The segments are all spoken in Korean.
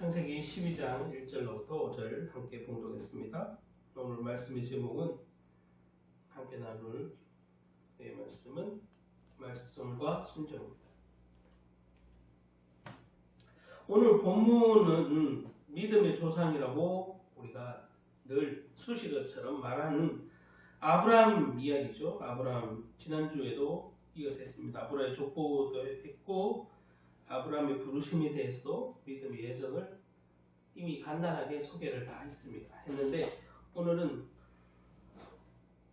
창세기 12장 1절로부터 5절 함께 봉독했습니다. 오늘 말씀의 제목은 함께 나눌 말씀은 말씀과 순종입니다. 오늘 본문은 믿음의 조상이라고 우리가 늘 수식어처럼 말하는 아브라함 이야기죠. 아브라함 지난주에도 이어서 했습니다. 아브라함의 족보도 했고 아브라함의 부르심에 대해서도 믿음의 예정을 이미 간단하게 소개를 다 했는데 오늘은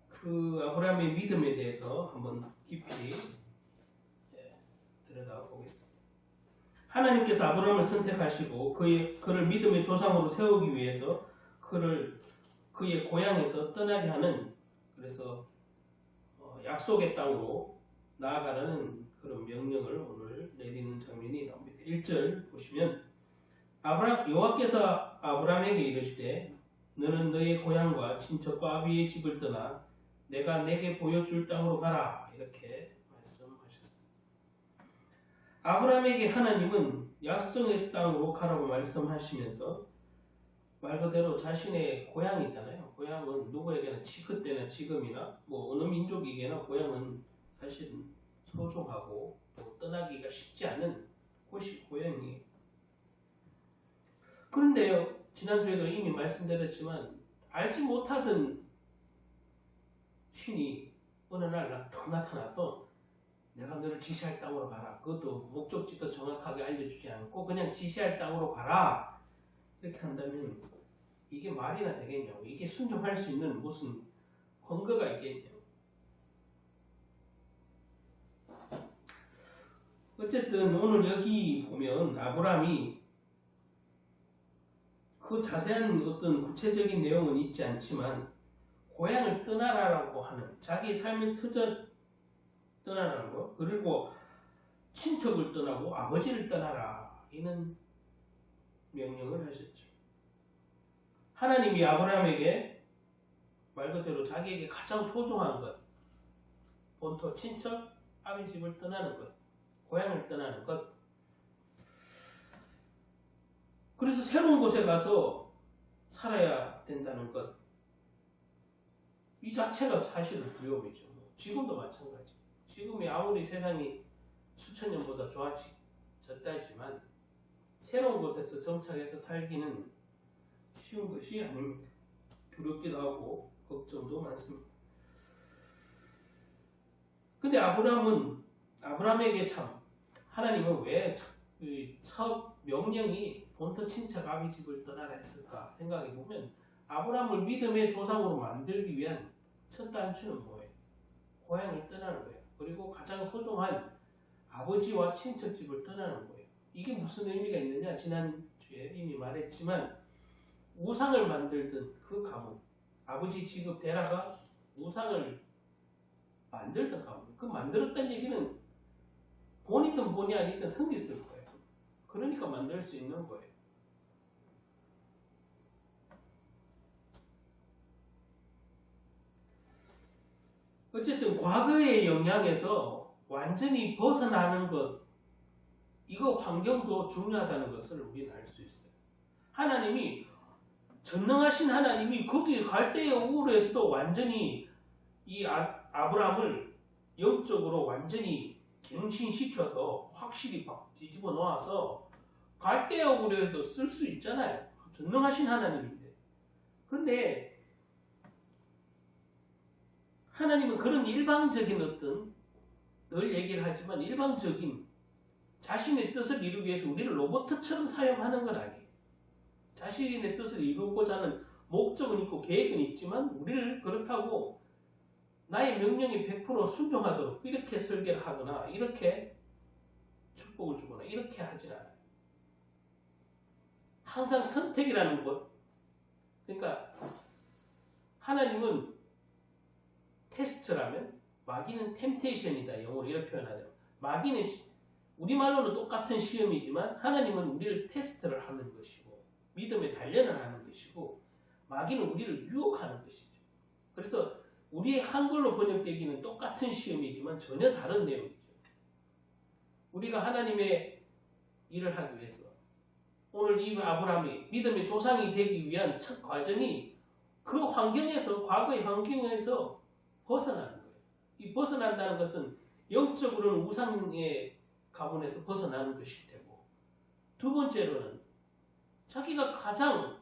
그 아브라함의 믿음에 대해서 한번 깊이 들여다보겠습니다. 하나님께서 아브라함을 선택하시고 그를 믿음의 조상으로 세우기 위해서 그의 고향에서 떠나게 하는, 그래서 약속의 땅으로 나아가라는 그런 명령을 오늘 내리는 장면이 나옵니다. 1절 보시면 여호와께서 아브라함에게 이르시되 너는 너의 고향과 친척과 아비의 집을 떠나 내가 내게 보여줄 땅으로 가라, 이렇게 말씀하셨습니다. 아브라함에게 하나님은 약속의 땅으로 가라고 말씀하시면서 말 그대로 자신의 고향이잖아요. 고향은 누구에게나 그때나 지금이나 어느 민족에게나 고향은 사실은 소중하고 또 떠나기가 쉽지 않은 곳이 고향이에요. 그런데요, 지난주에도 이미 말씀드렸지만 알지 못하던 신이 어느 날 더 나타나서 내가 너를 지시할 땅으로 가라. 그것도 목적지도 정확하게 알려주지 않고 그냥 지시할 땅으로 가라, 이렇게 한다면 이게 말이나 되겠냐고. 이게 순종할 수 있는 무슨 근거가 있겠냐고. 어쨌든 오늘 여기 보면 아브라함이 그 자세한 어떤 구체적인 내용은 있지 않지만 고향을 떠나라라고 하는, 자기 삶의 터전 떠나라는 거, 그리고 친척을 떠나고 아버지를 떠나라, 이는 명령을 하셨죠. 하나님이 아브라함에게 말 그대로 자기에게 가장 소중한 것, 본토 친척 아비 집을 떠나는 것, 고향을 떠나는 것, 그래서 새로운 곳에 가서 살아야 된다는 것, 이 자체가 사실은 두려움이죠. 지금도 마찬가지. 지금이 아무리 세상이 수천 년보다 좋아졌다 하지만 새로운 곳에서 정착해서 살기는 쉬운 것이 아닙니다. 두렵기도 하고 걱정도 많습니다. 근데 아브라함에게 참 하나님은 왜 첫 명령이 본토 친척 아비 집을 떠나라 했을까 생각해 보면, 아브라함을 믿음의 조상으로 만들기 위한 첫 단추는 뭐예요? 고향을 떠나는 거예요. 그리고 가장 소중한 아버지와 친척 집을 떠나는 거예요. 이게 무슨 의미가 있느냐? 지난주에 이미 말했지만 우상을 만들던 그 가문, 아버지 직업 데라가 우상을 만들던 가문, 그 만들었다는 얘기는 본이든 본이 아니든 성겼을 거예요. 그러니까 만들 수 있는 거예요. 어쨌든 과거의 영향에서 완전히 벗어나는 것, 이거 환경도 중요하다는 것을 우리는 알 수 있어요. 하나님이, 전능하신 하나님이 거기 갈대의 우르에서도 완전히 이 아브라함을 영적으로 완전히 갱신시켜서 확실히 뒤집어 놓아서 갈대의 우르에도 쓸 수 있잖아요. 전능하신 하나님인데. 그런데 하나님은 그런 일방적인 어떤, 늘 얘기를 하지만 일방적인 자신의 뜻을 이루기 위해서 우리를 로봇처럼 사용하는 건 아니에요. 자신의 뜻을 이루고자 하는 목적은 있고 계획은 있지만 우리를 그렇다고 나의 명령에 100% 순종하도록 이렇게 설계를 하거나 이렇게 축복을 주거나 이렇게 하진 않아요. 항상 선택이라는 것. 그러니까 하나님은 테스트라면, 마귀는 템테이션이다, 영어로 이렇게 표현하죠. 마귀는 우리말로는 똑같은 시험이지만 하나님은 우리를 테스트를 하는 것이고 믿음의 단련을 하는 것이고, 마귀는 우리를 유혹하는 것이죠. 그래서 우리의 한글로 번역되기는 똑같은 시험이지만 전혀 다른 내용이죠. 우리가 하나님의 일을 하기 위해서 오늘 이 아브라함이 믿음의 조상이 되기 위한 첫 과정이 그 환경에서, 과거의 환경에서 벗어나는 거예요. 이 벗어난다는 것은 영적으로는 우상의 가문에서 벗어나는 것일 테고, 두 번째로는 자기가 가장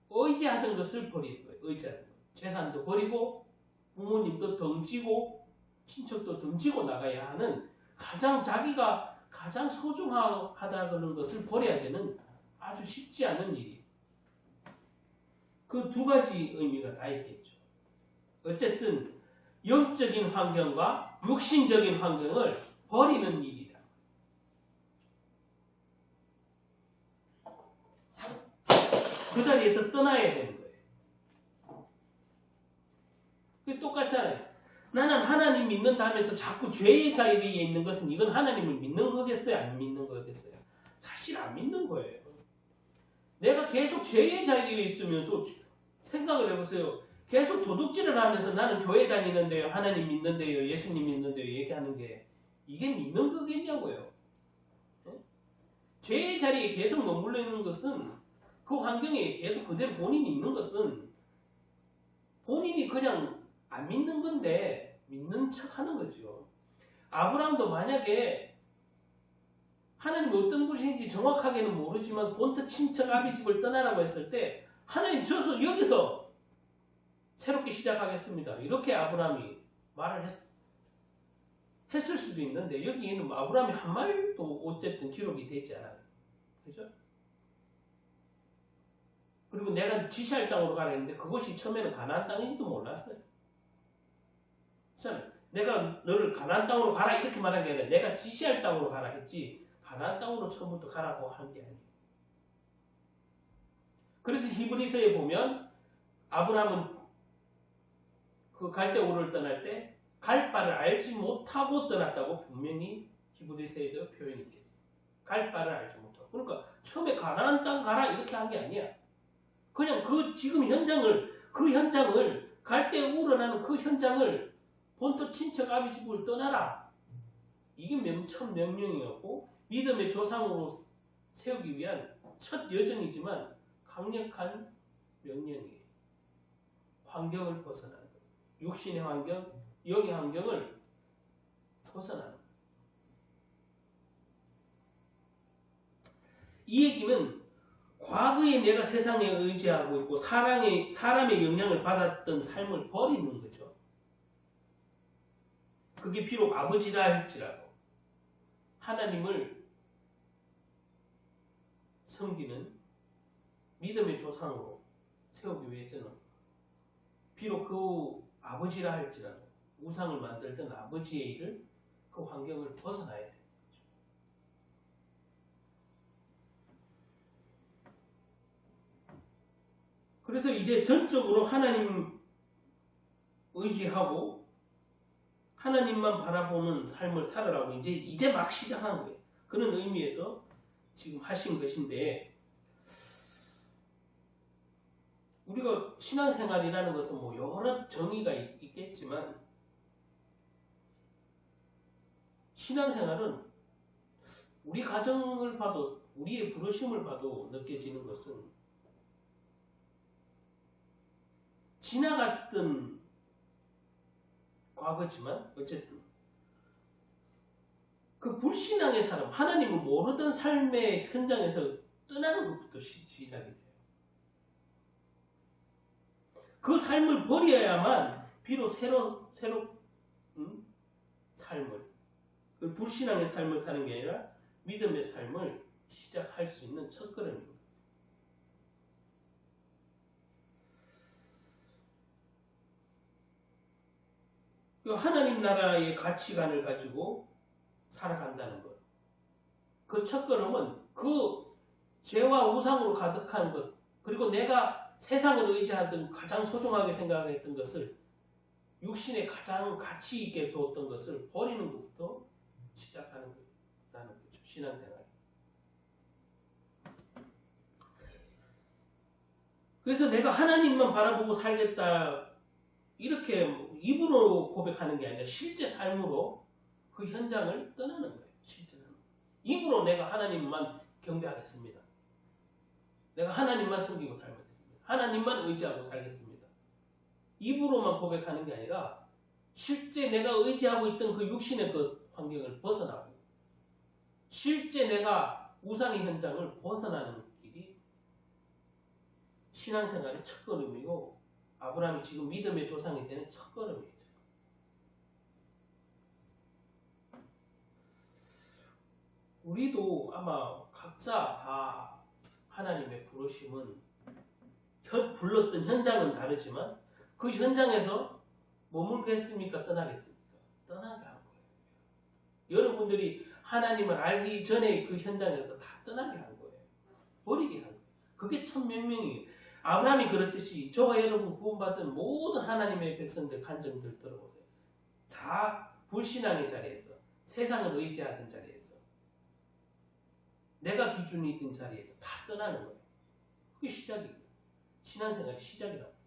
의지하던 것을 버리는 거예요. 의지하는 것. 재산도 버리고 부모님도 덩치고 친척도 덩치고 나가야 하는 자기가 가장 소중하다는 것을 버려야 되는 아주 쉽지 않은 일이. 그 두 가지 의미가 다 있겠죠. 어쨌든 영적인 환경과 육신적인 환경을 버리는 일이다. 그 자리에서 떠나야 되는 거예요. 그게 똑같잖아요. 나는 하나님 믿는다 하면서 자꾸 죄의 자리에 있는 것은 이건 하나님을 믿는 거겠어요? 안 믿는 거겠어요? 사실 안 믿는 거예요. 내가 계속 죄의 자리에 있으면서 생각을 해보세요. 계속 도둑질을 하면서 나는 교회 다니는데요, 하나님 믿는데요, 예수님 믿는데요 얘기하는 게 이게 믿는 거겠냐고요. 죄의 자리에 계속 머물러 있는 것은, 그 환경에 계속 그대로 본인이 있는 것은 본인이 그냥 안 믿는 건데 믿는 척 하는 거죠. 아브라함도 만약에 하나님이 어떤 분이신지 정확하게는 모르지만 본토 친척 아비 집을 떠나라고 했을 때 하나님 저서 여기서 새롭게 시작하겠습니다. 이렇게 아브라함이 말을 했을 수도 있는데 여기에는 아브라함이 한 말도 어쨌든 기록이 되지 않아요. 그죠? 그리고 내가 지시할 땅으로 가라 했는데 그것이 처음에는 가나안 땅인지도 몰랐어요. 내가 너를 가나안 땅으로 가라 이렇게 말한 게 아니라 내가 지시할 땅으로 가라 했지 가나안 땅으로 처음부터 가라고 한 게 아니에요. 그래서 히브리서에 보면 아브라함은 그 갈대우를 떠날 때 갈 바를 알지 못하고 떠났다고 분명히 히브리서에도 표현이 되어 있어요. 갈 바를 알지 못하고. 그러니까 처음에 가나안 땅 가라 이렇게 한 게 아니야. 그냥 그 지금 그 현장을 갈대우로 나는 그 현장을 본토 친척 아비 집을 떠나라. 이게 첫 명령이었고 믿음의 조상으로 세우기 위한 첫 여정이지만 강력한 명령이에요. 환경을 벗어나는 거예요. 육신의 환경, 영의 환경을 벗어나는 거예요. 이 얘기는 과거에 내가 세상에 의지하고 있고 사람의 영향을 받았던 삶을 버리는 거죠. 그게 비록 아버지라 할지라도 하나님을 섬기는 믿음의 조상으로 세우기 위해서는 비록 그 아버지라 할지라도 우상을 만들던 아버지의 일을 그 환경을 벗어나야 돼요. 그래서 이제 전적으로 하나님 의지하고 하나님만 바라보는 삶을 살으라고 이제 막 시작한 거예요. 그런 의미에서 지금 하신 것인데 우리가 신앙생활이라는 것은 뭐 여러 정의가 있겠지만 신앙생활은 우리 가정을 봐도 우리의 부르심을 봐도 느껴지는 것은 지나갔던 과거지만 어쨌든 그 불신앙의 사람, 하나님을 모르던 삶의 현장에서 떠나는 것부터 시작이 돼요. 그 삶을 버려야만 비록 새로운 삶을, 그 불신앙의 삶을 사는 게 아니라 믿음의 삶을 시작할 수 있는 첫걸음입니다. 하나님 나라의 가치관을 가지고 살아간다는 것. 그 첫걸음은 그 죄와 우상으로 가득한 것, 그리고 내가 세상을 의지하던 가장 소중하게 생각했던 것을 육신에 가장 가치 있게 두었던 것을 버리는 것부터 시작하는 거라는 거죠. 신앙생활. 그래서 내가 하나님만 바라보고 살겠다 이렇게 입으로 고백하는 게 아니라 실제 삶으로 그 현장을 떠나는 거예요. 실제 삶. 입으로 내가 하나님만 경배하겠습니다. 내가 하나님만 섬기고 살겠습니다. 하나님만 의지하고 살겠습니다. 입으로만 고백하는 게 아니라 실제 내가 의지하고 있던 그 육신의 그 환경을 벗어나고 실제 내가 우상의 현장을 벗어나는 길이 신앙생활의 첫걸음이고 아브라함이 지금 믿음의 조상이 되는 첫걸음이죠. 우리도 아마 각자 다 하나님의 부르심은 불렀던 현장은 다르지만 그 현장에서 머물겠습니까? 떠나겠습니까? 떠나게 한 거예요. 여러분들이 하나님을 알기 전에 그 현장에서 다 떠나게 한 거예요. 버리게 한 거예요. 그게 참 명령이에요. 아브라함이 그랬듯이 저와 여러분 구원받은 모든 하나님의 백성들 간증들 들어보세요. 다 불신앙의 자리에서 세상을 의지하던 자리에서 내가 기준이 있던 자리에서 다 떠나는 거예요. 그게 시작이에요. 신앙생활의 시작이라고.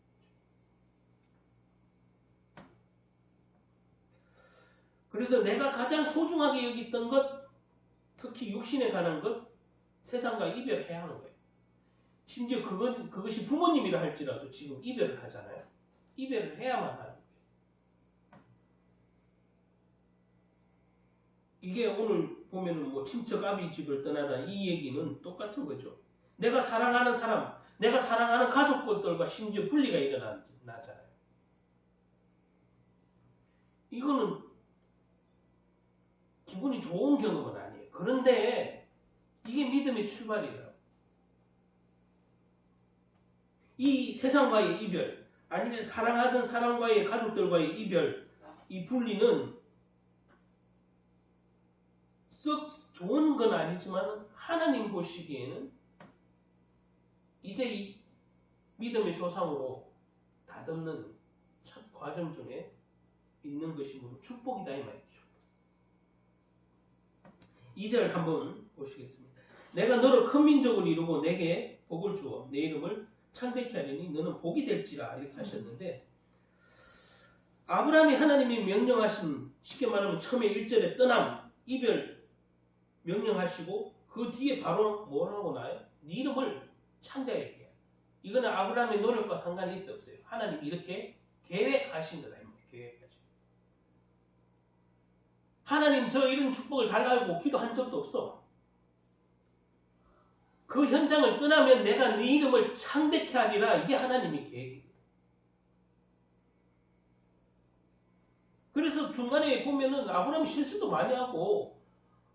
그래서 내가 가장 소중하게 여겼던 것, 특히 육신에 관한 것, 세상과 이별해야 하는 거예요. 심지어 그것이 부모님이라 할지라도 지금 이별을 하잖아요. 이별을 해야만 하는 거예요. 이게 오늘 보면은 뭐 친척 아비 집을 떠나다 이 얘기는 똑같은 거죠. 내가 사랑하는 사람, 내가 사랑하는 가족들과 심지어 분리가 일어나잖아요. 이거는 기분이 좋은 경험은 아니에요. 그런데 이게 믿음의 출발이에요. 이 세상과의 이별, 아니면 사랑하던 사람과의 가족들과의 이별, 이 분리는 썩 좋은 건 아니지만 하나님 보시기에는 이제 이 믿음의 조상으로 다듬는 첫 과정 중에 있는 것이 뭐 축복이다 이 말이죠. 2절 한번 보시겠습니다. 내가 너를 큰 민족을 이루고 내게 복을 주어 내 이름을 창대케 하리니 너는 복이 될지라 이렇게 하셨는데 아브라함이 하나님이 명령하신 쉽게 말하면 처음에 1절에 떠남, 이별 명령하시고 그 뒤에 바로 뭐라고 나요? 네 이름을 창대하게 해요. 이거는 아브라함의 노력과 상관이 있어 없어요. 하나님 이렇게 계획하신 거다. 계획하신. 하나님 저 이런 축복을 달라고 기도한 적도 없어. 그 현장을 떠나면 내가 네 이름을 창대케 하리라. 이게 하나님의 계획입니다. 그래서 중간에 보면은 아브라함이 실수도 많이 하고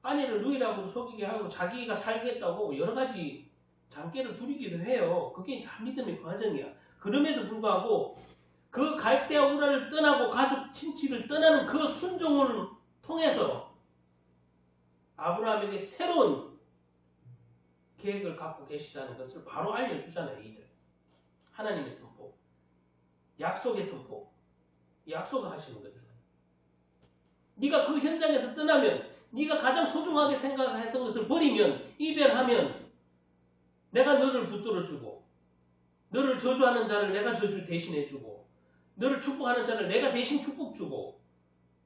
아내를 누이라고 속이게 하고 자기가 살겠다고 여러 가지 장깨를 부리기도 해요. 그게 다 믿음의 과정이야. 그럼에도 불구하고 그 갈대아 우라를 떠나고 가족 친치를 떠나는 그 순종을 통해서 아브라함에게 새로운 계획을 갖고 계시다는 것을 바로 알려주잖아요. 2절. 하나님의 선포, 약속의 선포, 약속을 하시는 거죠. 네가 그 현장에서 떠나면 네가 가장 소중하게 생각했던 것을 버리면 이별하면 내가 너를 붙들어주고 너를 저주하는 자를 내가 저주 대신해주고 너를 축복하는 자를 내가 대신 축복주고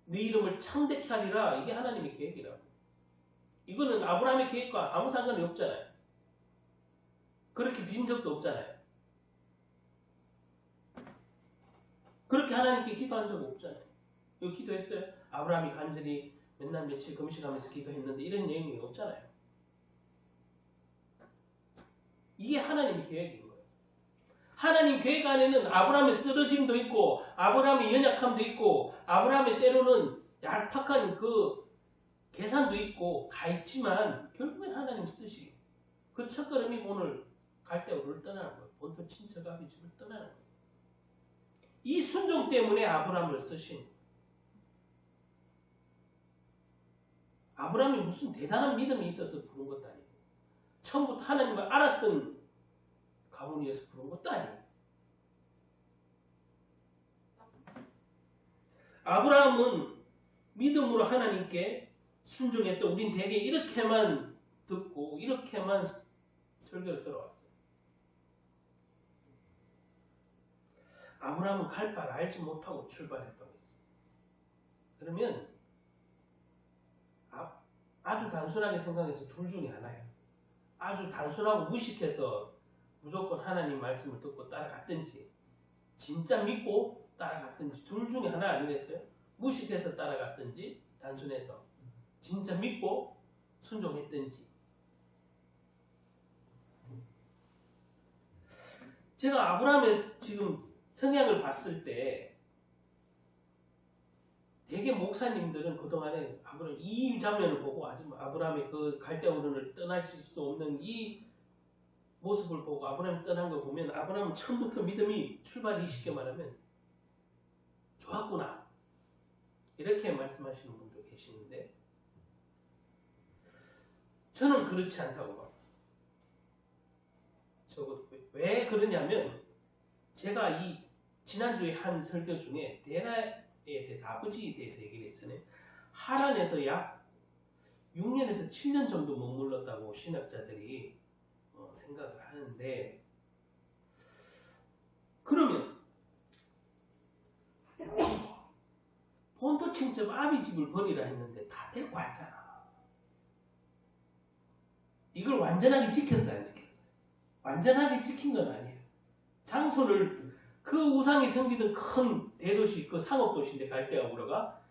네 이름을 창대케 하리라. 이게 하나님의 계획이라고. 이거는 아브라함의 계획과 아무 상관이 없잖아요. 그렇게 빈 적도 없잖아요. 그렇게 하나님께 기도한 적 없잖아요. 이거 기도했어요? 아브라함이 간절히 맨날 며칠 금식하면서 기도했는데 이런 내용이 없잖아요. 이게 하나님의 계획인 거예요. 하나님 계획 안에는 아브라함의 쓰러짐도 있고 아브라함의 연약함도 있고 아브라함의 때로는 얄팍한 그 계산도 있고 다 있지만 결국엔 하나님 쓰시. 그 첫걸음이 오늘 갈대아우를 떠나는 거예요. 본토 친척 아비 집을 떠나는 거예요. 이 순종 때문에 아브라함을 쓰신 거예요. 아브라함이 무슨 대단한 믿음이 있어서 부른 것도 아니고 처음부터 하나님을 알았던 가문이어서 부른 것도 아니에요. 아브라함은 믿음으로 하나님께 순종했던 우린 대개 이렇게만 듣고 이렇게만 설교를 들어왔어요. 아브라함은 갈 바를 알지 못하고 출발했다고 했어요. 그러면 아주 단순하게 생각해서 둘 중에 하나예요. 아주 단순하고 무식해서 무조건 하나님 말씀을 듣고 따라갔든지 진짜 믿고 따라갔든지 둘 중에 하나 아니겠어요? 무식해서 따라갔든지 단순해서 진짜 믿고 순종했든지. 제가 아브라함의 지금 성향을 봤을 때 대개 목사님들은 그동안에 아브라함 이 장면을 보고 아브라함의 그 갈대우른을 떠나실 수 없는 이 모습을 보고 아브라함이 떠난 거 보면 아브라함은 처음부터 믿음이 출발이 쉽게 말하면 좋았구나 이렇게 말씀하시는 분도 계시는데 저는 그렇지 않다고 봐요. 왜 그러냐면 제가 이 지난주에 한 설교 중에 데라에 대해서 아버지에 대해서 얘기를 했잖아요. 하란에서 약 6년에서 7년 정도 머물렀다고 신학자들이 생각을 하는데 그러면 본토 친척 아비 집을 버리라 했는데 다 데리고 왔잖아. 이걸 완전하게 지켰어요, 안 지켰어요? 완전하게 지킨 건 아니에요. 장소를 그 우상이 생기던 큰 대도시, 그 상업도시인데 갈대아우르가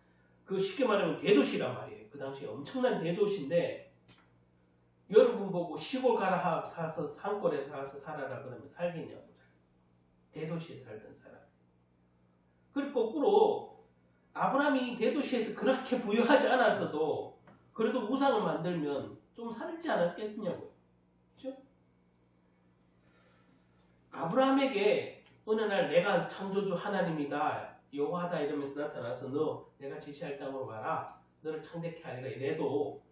그 쉽게 말하면 대도시란 말이에요. 그 당시에 엄청난 대도시인데 여러분 보고 시골 가라 사서 산골에 가서 살아라 그러면 살겠냐고. 대도시에 살던 사람. 그리고 거꾸로 아브라함이 대도시에서 그렇게 부유하지 않았어도 그래도 우상을 만들면 좀 살지 않았겠냐고요. 그렇죠? 아브라함에게 어느 날 내가 창조주 하나님이다 여호와다 이러면서 나타나서 너 내가 지시할 땅으로 가라 너를 창대케 하리라 이래도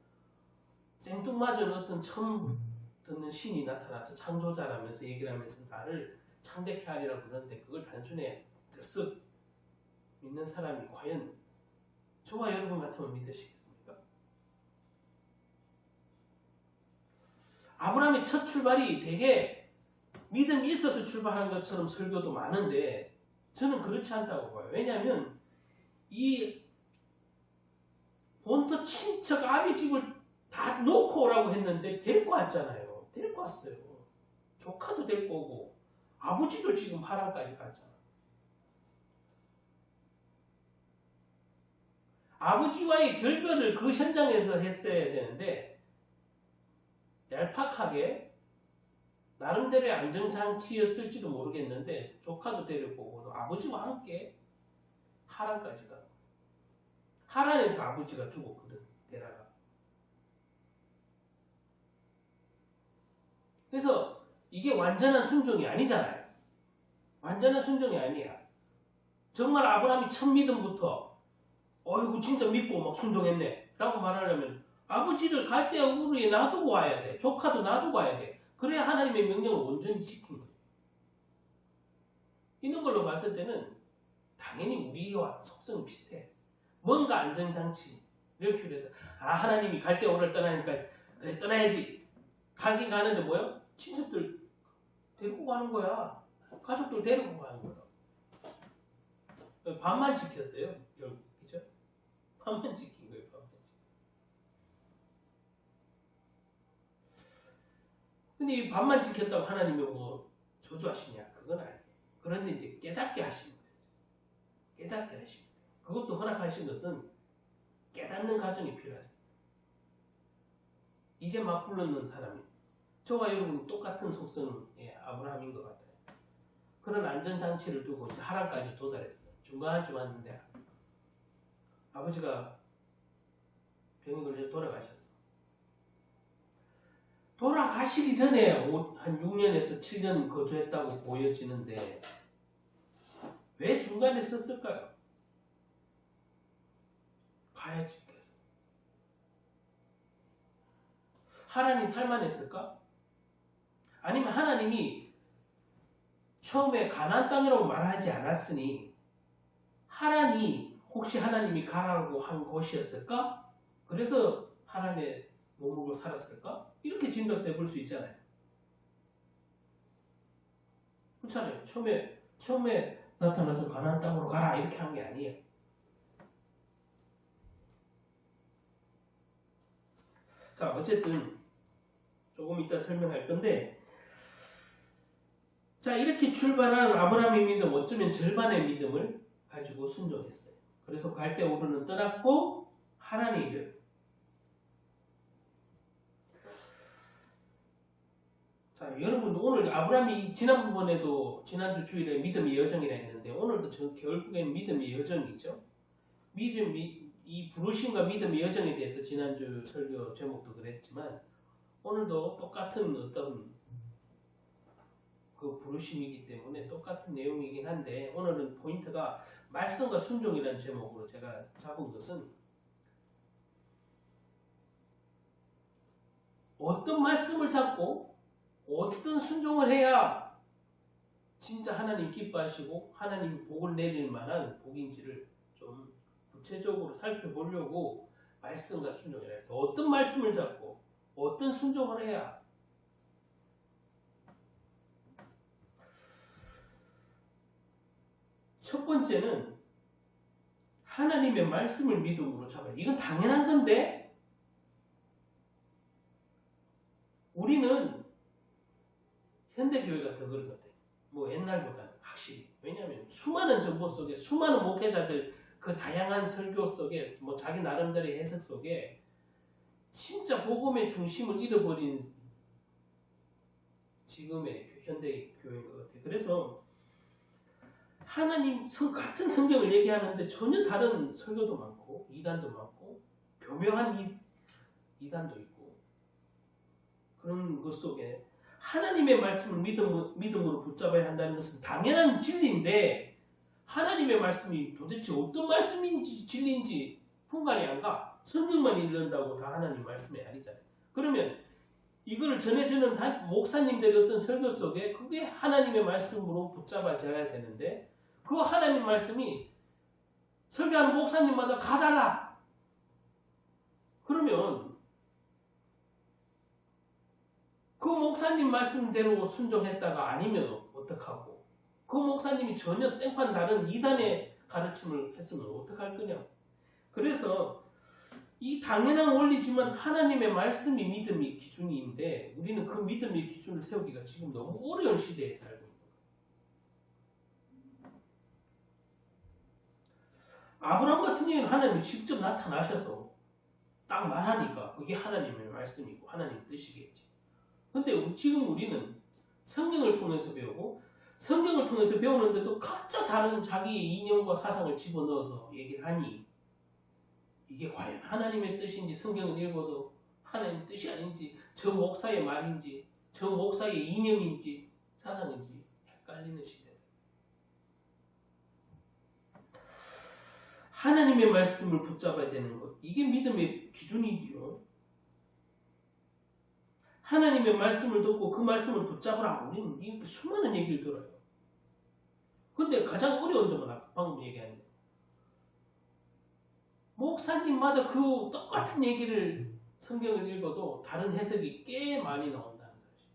생뚱맞은 어떤 처음 듣는 신이 나타나서 창조자라면서 얘기를 하면서 나를 창대케 하리라 그러는데 그걸 단순히 들썩 믿는 사람이 과연 저와 여러분 같으면 믿으시겠습니까? 아브라함의 첫 출발이 되게 믿음이 있어서 출발한 것처럼 설교도 많은데 저는 그렇지 않다고 봐요. 왜냐하면 이 본토 친척 아비 집을 다 놓고 오라고 했는데 데리고 왔잖아요. 데리고 왔어요. 조카도 데리고 오고 아버지도 지금 하란까지 갔잖아. 아버지와의 결별을 그 현장에서 했어야 되는데 얄팍하게 나름대로의 안전장치였을지도 모르겠는데 조카도 데리고 오고 아버지와 함께 하란까지 가. 하란에서 아버지가 죽었거든. 데라가. 그래서 이게 완전한 순종이 아니잖아요. 완전한 순종이 아니야. 정말 아브라함이 첫 믿음부터 어이구 진짜 믿고 막 순종했네 라고 말하려면 아버지를 갈대아 우르에 놔두고 와야 돼. 조카도 놔두고 와야 돼. 그래야 하나님의 명령을 온전히 지킨 거예요. 이런 걸로 봤을 때는 당연히 우리와 속성이 비슷해. 뭔가 안전장치를 필요해서 하나님이 갈대아 우르를 떠나니까 그래 떠나야지. 가긴 가는데 뭐야? 친척들 데리고 가는 거야. 가족들 데리고 가는 거야. 반만 지켰어요. 그죠? 반만 지킨 거예요. 반만 지킨. 근데 이 반만 지켰다고 하나님이 뭐 저주하시냐? 그건 아니에요. 그런데 이제 깨닫게 하신 거예요. 깨닫게 하신 거예요. 그것도 허락하신 것은 깨닫는 과정이 필요하죠. 이제 막 불렀는 사람이 저와 여러분 똑같은 속성의 아브라함인 것 같아요. 그런 안전장치를 두고 하란까지 도달했어요. 중간쯤 왔는데 아버지가 병에 걸려 돌아가셨어. 돌아가시기 전에 한 6년에서 7년 거주했다고 보여지는데 왜 중간에 썼을까요? 가야지. 하나님 살만했을까? 아니면 하나님이 처음에 가나안 땅이라고 말하지 않았으니 하란이 혹시 하나님이 가라고 한 곳이었을까? 그래서 하란에 머물고 살았을까? 이렇게 짐작돼 볼 수 있잖아요. 그렇잖아요. 처음에 나타나서 가나안 땅으로 가라 이렇게 한 게 아니에요. 자, 어쨌든 조금 이따 설명할 건데 자, 이렇게 출발한 아브라함의 믿음, 어쩌면 절반의 믿음을 가지고 순종했어요. 그래서 갈대우르는 떠났고 하란에 이르러. 자, 여러분 오늘 아브라함이 지난번에도 지난주 주일에 믿음의 여정이라 했는데 오늘도 결국엔 믿음의 여정이죠. 이 부르심과 믿음의 여정에 대해서 지난주 설교 제목도 그랬지만 오늘도 똑같은 어떤 그 부르심이기 때문에 똑같은 내용이긴 한데 오늘은 포인트가 말씀과 순종이라는 제목으로 제가 잡은 것은 어떤 말씀을 잡고 어떤 순종을 해야 진짜 하나님 기뻐하시고 하나님이 복을 내릴 만한 복인지를 좀 구체적으로 살펴보려고 말씀과 순종이라 해서 어떤 말씀을 잡고 어떤 순종을 해야 첫 번째는 하나님의 말씀을 믿음으로 잡아요. 이건 당연한 건데 우리는 현대교회가 더 그런 것 같아요. 뭐 옛날보다는 확실히. 왜냐하면 수많은 정보 속에 수많은 목회자들 그 다양한 설교 속에 뭐 자기 나름대로의 해석 속에 진짜 복음의 중심을 잃어버린 지금의 현대 교회인 것 같아요. 그래서 하나님 같은 성경을 얘기하는데 전혀 다른 설교도 많고 이단도 많고 교묘한 이단도 있고 그런 것 속에 하나님의 말씀을 믿음으로 붙잡아야 한다는 것은 당연한 진리인데 하나님의 말씀이 도대체 어떤 말씀인지 진리인지 분간이 안 가. 성경만 읽는다고 다 하나님 말씀이 아니잖아요. 그러면 이걸 전해주는 목사님들의 어떤 설교 속에 그게 하나님의 말씀으로 붙잡아져야 되는데 그 하나님 말씀이 설교하는 목사님마다 다 달라. 그러면 그 목사님 말씀대로 순종했다가 아니면 어떡하고 그 목사님이 전혀 생판 다른 이단의 가르침을 했으면 어떡할 거냐. 그래서 이 당연한 원리지만 하나님의 말씀이 믿음의 기준인데 우리는 그 믿음의 기준을 세우기가 지금 너무 어려운 시대에 살고 있는 거예요. 아브라함 같은 경우는 하나님이 직접 나타나셔서 딱 말하니까 그게 하나님의 말씀이고 하나님의 뜻이겠지. 근데 지금 우리는 성경을 통해서 배우고 성경을 통해서 배우는데도 각자 다른 자기의 이념과 사상을 집어넣어서 얘기를 하니 이게 과연 하나님의 뜻인지 성경을 읽어도 하나님의 뜻이 아닌지 저 목사의 말인지 저 목사의 이념인지 사상인지 헷갈리는 시대. 하나님의 말씀을 붙잡아야 되는 것. 이게 믿음의 기준이지요. 하나님의 말씀을 듣고 그 말씀을 붙잡으라. 우리는 이렇게 수많은 얘기를 들어요. 근데 가장 어려운 점은 아까 방금 얘기한 목사님마다 그 똑같은 얘기를 성경을 읽어도 다른 해석이 꽤 많이 나온다는 것이.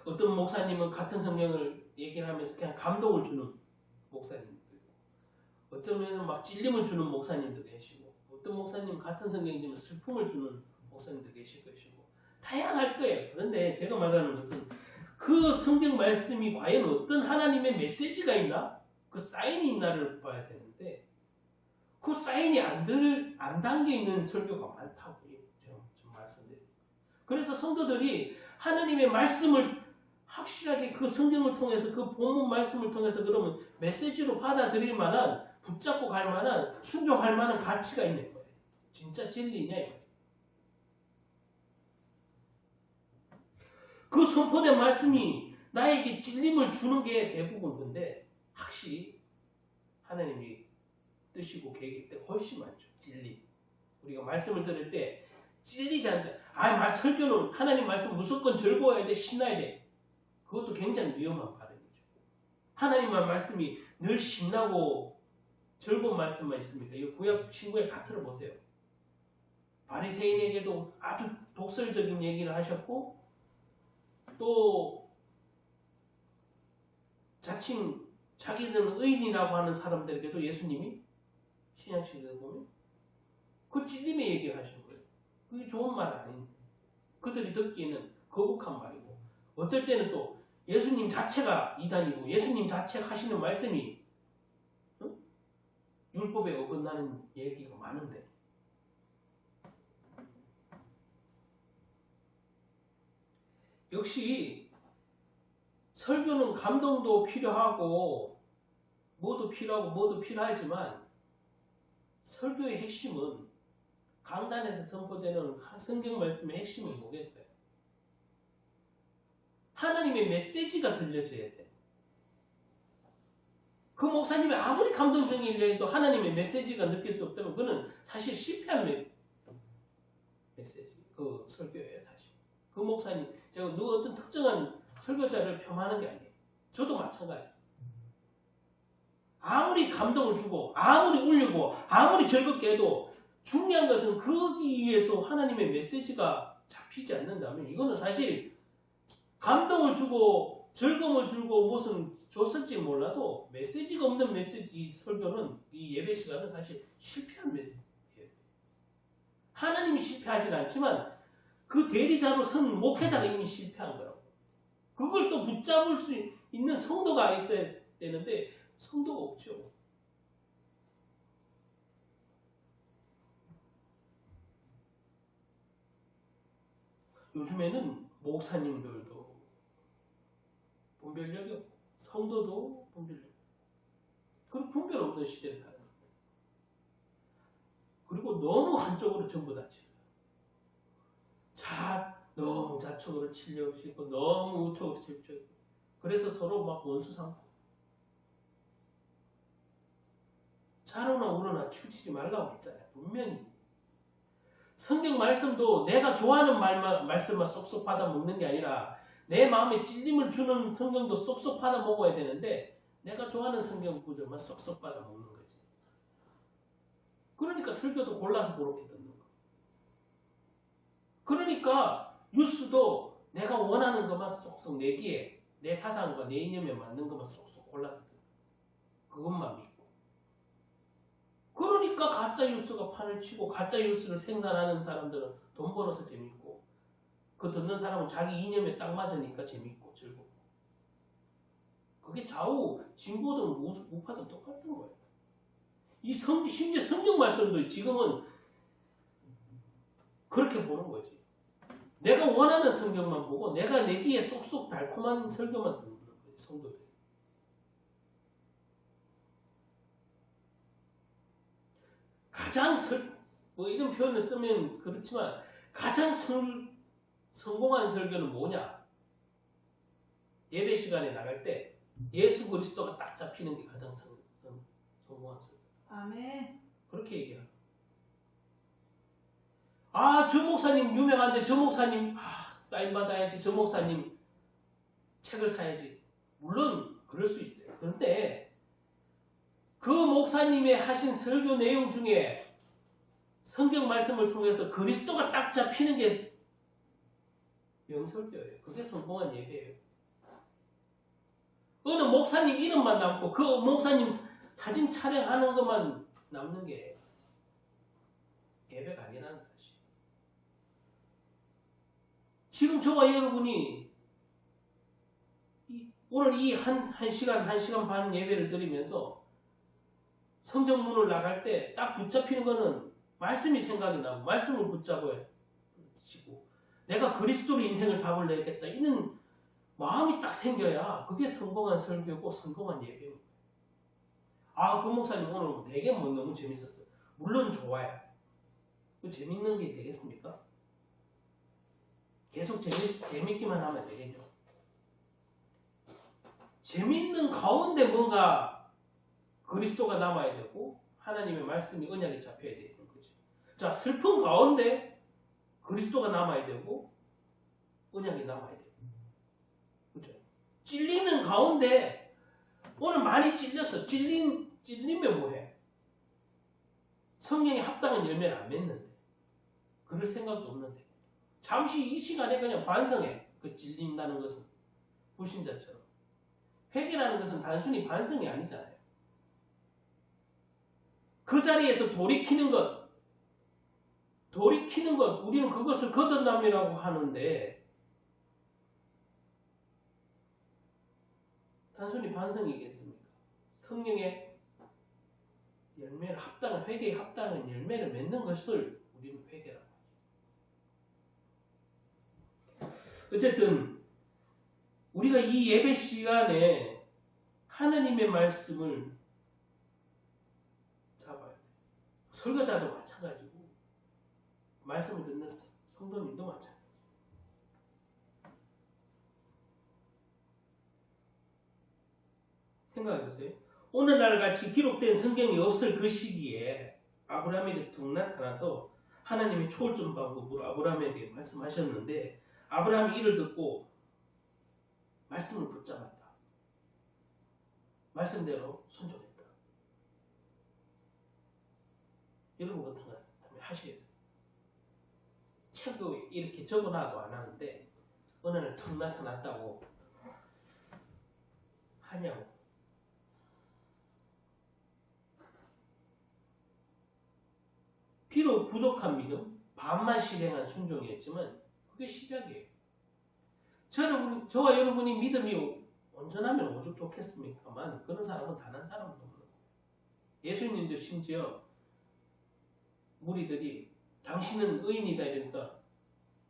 어떤 목사님은 같은 성경을 얘기를 하면서 그냥 감동을 주는 목사님도 있고 어쩌면 막 찔림을 주는 목사님도 계시고 어떤 목사님은 같은 성경이지만 슬픔을 주는 목사님도 계실 것이고 다양할 거예요. 그런데 제가 말하는 것은 그 성경 말씀이 과연 어떤 하나님의 메시지가 있나? 그 사인이 있나를 봐야 되는데 그 사인이 안 담겨 있는 설교가 많다고 제가 좀 말씀드립니다. 그래서 성도들이 하나님의 말씀을 확실하게 그 성경을 통해서 그 본문 말씀을 통해서 그러면 메시지로 받아들일 만한 붙잡고 갈 만한 순종할 만한 가치가 있는 거예요. 진짜 진리냐 이거예요. 그 선포된 말씀이 나에게 찔림을 주는 게 대부분 건데 확실히 하나님이 뜻이고 계획일 때 훨씬 많죠. 찔림. 우리가 말씀을 들을 때 찔리지 않다. 설교는 하나님 말씀 무조건 즐거워야 돼. 신나야 돼. 그것도 굉장히 위험한 발언이죠. 하나님의 말씀이 늘 신나고 즐거운 말씀만 있습니까? 이 구약 신구약 다 들어보세요. 바리새인에게도 아주 독설적인 얘기를 하셨고 또 자칭 자기들은 의인이라고 하는 사람들에게도 예수님이 신약시대에 보면 그 찔림의 얘기를 하신 거예요. 그게 좋은 말 아닌데 그들이 듣기에는 거북한 말이고 어떨 때는 또 예수님 자체가 이단이고 예수님 자체가 하시는 말씀이 율법에 어긋나는 얘기가 많은데 역시 설교는 감동도 필요하고 뭐도 필요하지만 설교의 핵심은 강단에서 선포되는 성경 말씀의 핵심은 뭐겠어요? 하나님의 메시지가 들려줘야 돼. 그 목사님이 아무리 감동적이려 해도 하나님의 메시지가 느낄 수 없다면 그는 사실 실패한 메시지, 그 설교예요 사실. 그 목사님, 제가 누구 어떤 특정한 설교자를 폄하하는 게 아니에요. 저도 마찬가지. 아무리 감동을 주고 아무리 울리고 아무리 즐겁게 해도 중요한 것은 거기 위해서 하나님의 메시지가 잡히지 않는다면 이거는 사실 감동을 주고 즐거움을 주고 무슨 줬을지 몰라도 메시지가 없는 메시지 이 설교는 이 예배 시간은 사실 실패한 메시지예요. 하나님이 실패하진 않지만 그 대리자로 선 목회자가 이미 실패한 거라고. 그걸 또 붙잡을 수 있는 성도가 있어야 되는데 성도가 없죠. 요즘에는 목사님들도 분별력이 없고 성도도 분별력이 없고 그리고 분별 없는 시대를 살아요. 그리고 너무 한쪽으로 전부 다 치였어요. 너무 좌측으로 치려고 치고 너무 우측으로 치려고 그래서 서로 막 원수 삼고 좌로나 우로나 치우치지 말라고 했잖아요. 분명히 성경 말씀도 내가 좋아하는 말씀만 쏙쏙 받아 먹는 게 아니라 내 마음에 찔림을 주는 성경도 쏙쏙 받아 먹어야 되는데 내가 좋아하는 성경 구절만 쏙쏙 받아 먹는 거지. 그러니까 설교도 골라서 그렇게 듣는 거. 그러니까 뉴스도 내가 원하는 것만 쏙쏙 내 귀에 내 사상과 내 이념에 맞는 것만 쏙쏙 골라서 듣는 거. 그것만 믿고. 그러니까 가짜 뉴스가 판을 치고 가짜 뉴스를 생산하는 사람들은 돈 벌어서 재밌고 그 듣는 사람은 자기 이념에 딱 맞으니까 재밌고 즐겁고 그게 좌우 진보든 우파든 똑같은 거예요. 심지어 성경 말씀도 지금은 그렇게 보는 거지. 내가 원하는 성경만 보고 내가 내 귀에 쏙쏙 달콤한 설교만 듣는 거예요. 성도들. 가장 이런 표현을 쓰면 그렇지만 가장 성공한 설교는 뭐냐? 예배 시간에 나갈 때 예수 그리스도가 딱 잡히는 게 가장 성공한 설교. 아멘. 그렇게 얘기해요. 저 목사님 유명한데 저 목사님 사인 받아야지. 저 목사님 책을 사야지. 물론 그럴 수 있어요. 그런데 그 목사님의 하신 설교 내용 중에 성경 말씀을 통해서 그리스도가 딱 잡히는 게 명설교예요. 그게 성공한 예배예요. 어느 목사님 이름만 남고 그 목사님 사진 촬영하는 것만 남는 게 예배가 아니라는 사실. 지금 저와 여러분이 오늘 이 한 시간 반 예배를 드리면서 성경문을 나갈 때 딱 붙잡히는 거는 말씀이 생각이 나고 말씀을 붙잡아야 지고 내가 그리스도로 인생을 답을 내겠다 이런 마음이 딱 생겨야 그게 성공한 설교고 성공한 예배입니다. 그 목사님 오늘 되게 너무 재밌었어요. 물론 좋아요. 그 재밌는 게 되겠습니까? 계속 재밌기만 하면 되겠죠. 재밌는 가운데 뭔가 그리스도가 남아야 되고 하나님의 말씀이 언약에 잡혀야 되는 거죠. 자, 슬픈 가운데 그리스도가 남아야 되고 언약이 남아야 되고 그렇죠? 찔리는 가운데 오늘 많이 찔렸어. 찔리면 뭐해? 성령의 합당한 열매를 안 맺는데 그럴 생각도 없는데 잠시 이 시간에 그냥 반성해. 그 찔린다는 것은 불신자처럼 회개라는 것은 단순히 반성이 아니잖아요. 그 자리에서 돌이키는 것, 돌이키는 것, 우리는 그것을 거듭남이라고 하는데 단순히 반성이겠습니까? 성령의 열매를 합당한 회개에 합당한 열매를 맺는 것을 우리는 회개라고 하죠. 어쨌든 우리가 이 예배 시간에 하나님의 말씀을 잡아야 돼요. 설교자도 마찬가지고 말씀을 듣는 성도님도 마찬가지고. 생각해보세요. 오늘날 같이 기록된 성경이 없을 그 시기에 아브라함에게 툭 나타나서 하나님이 초월점 방법으로 아브라함에게 말씀하셨는데 아브라함이 이를 듣고 말씀을 붙잡았다. 말씀대로 순종했다. 여러분 같은 거 하시겠어요? 책도 이렇게 적어놔도 안 하는데 어느 날 툭 나타났다고 하냐고. 비록 부족한 믿음, 반만 실행한 순종이었지만 그게 시작이에요. 저와 여러분이 믿음이 온전하면 오죽 좋겠습니까만 그런 사람은 단 한 사람도 없는 거예요. 예수님도 심지어 무리들이 당신은 의인이다 이러니까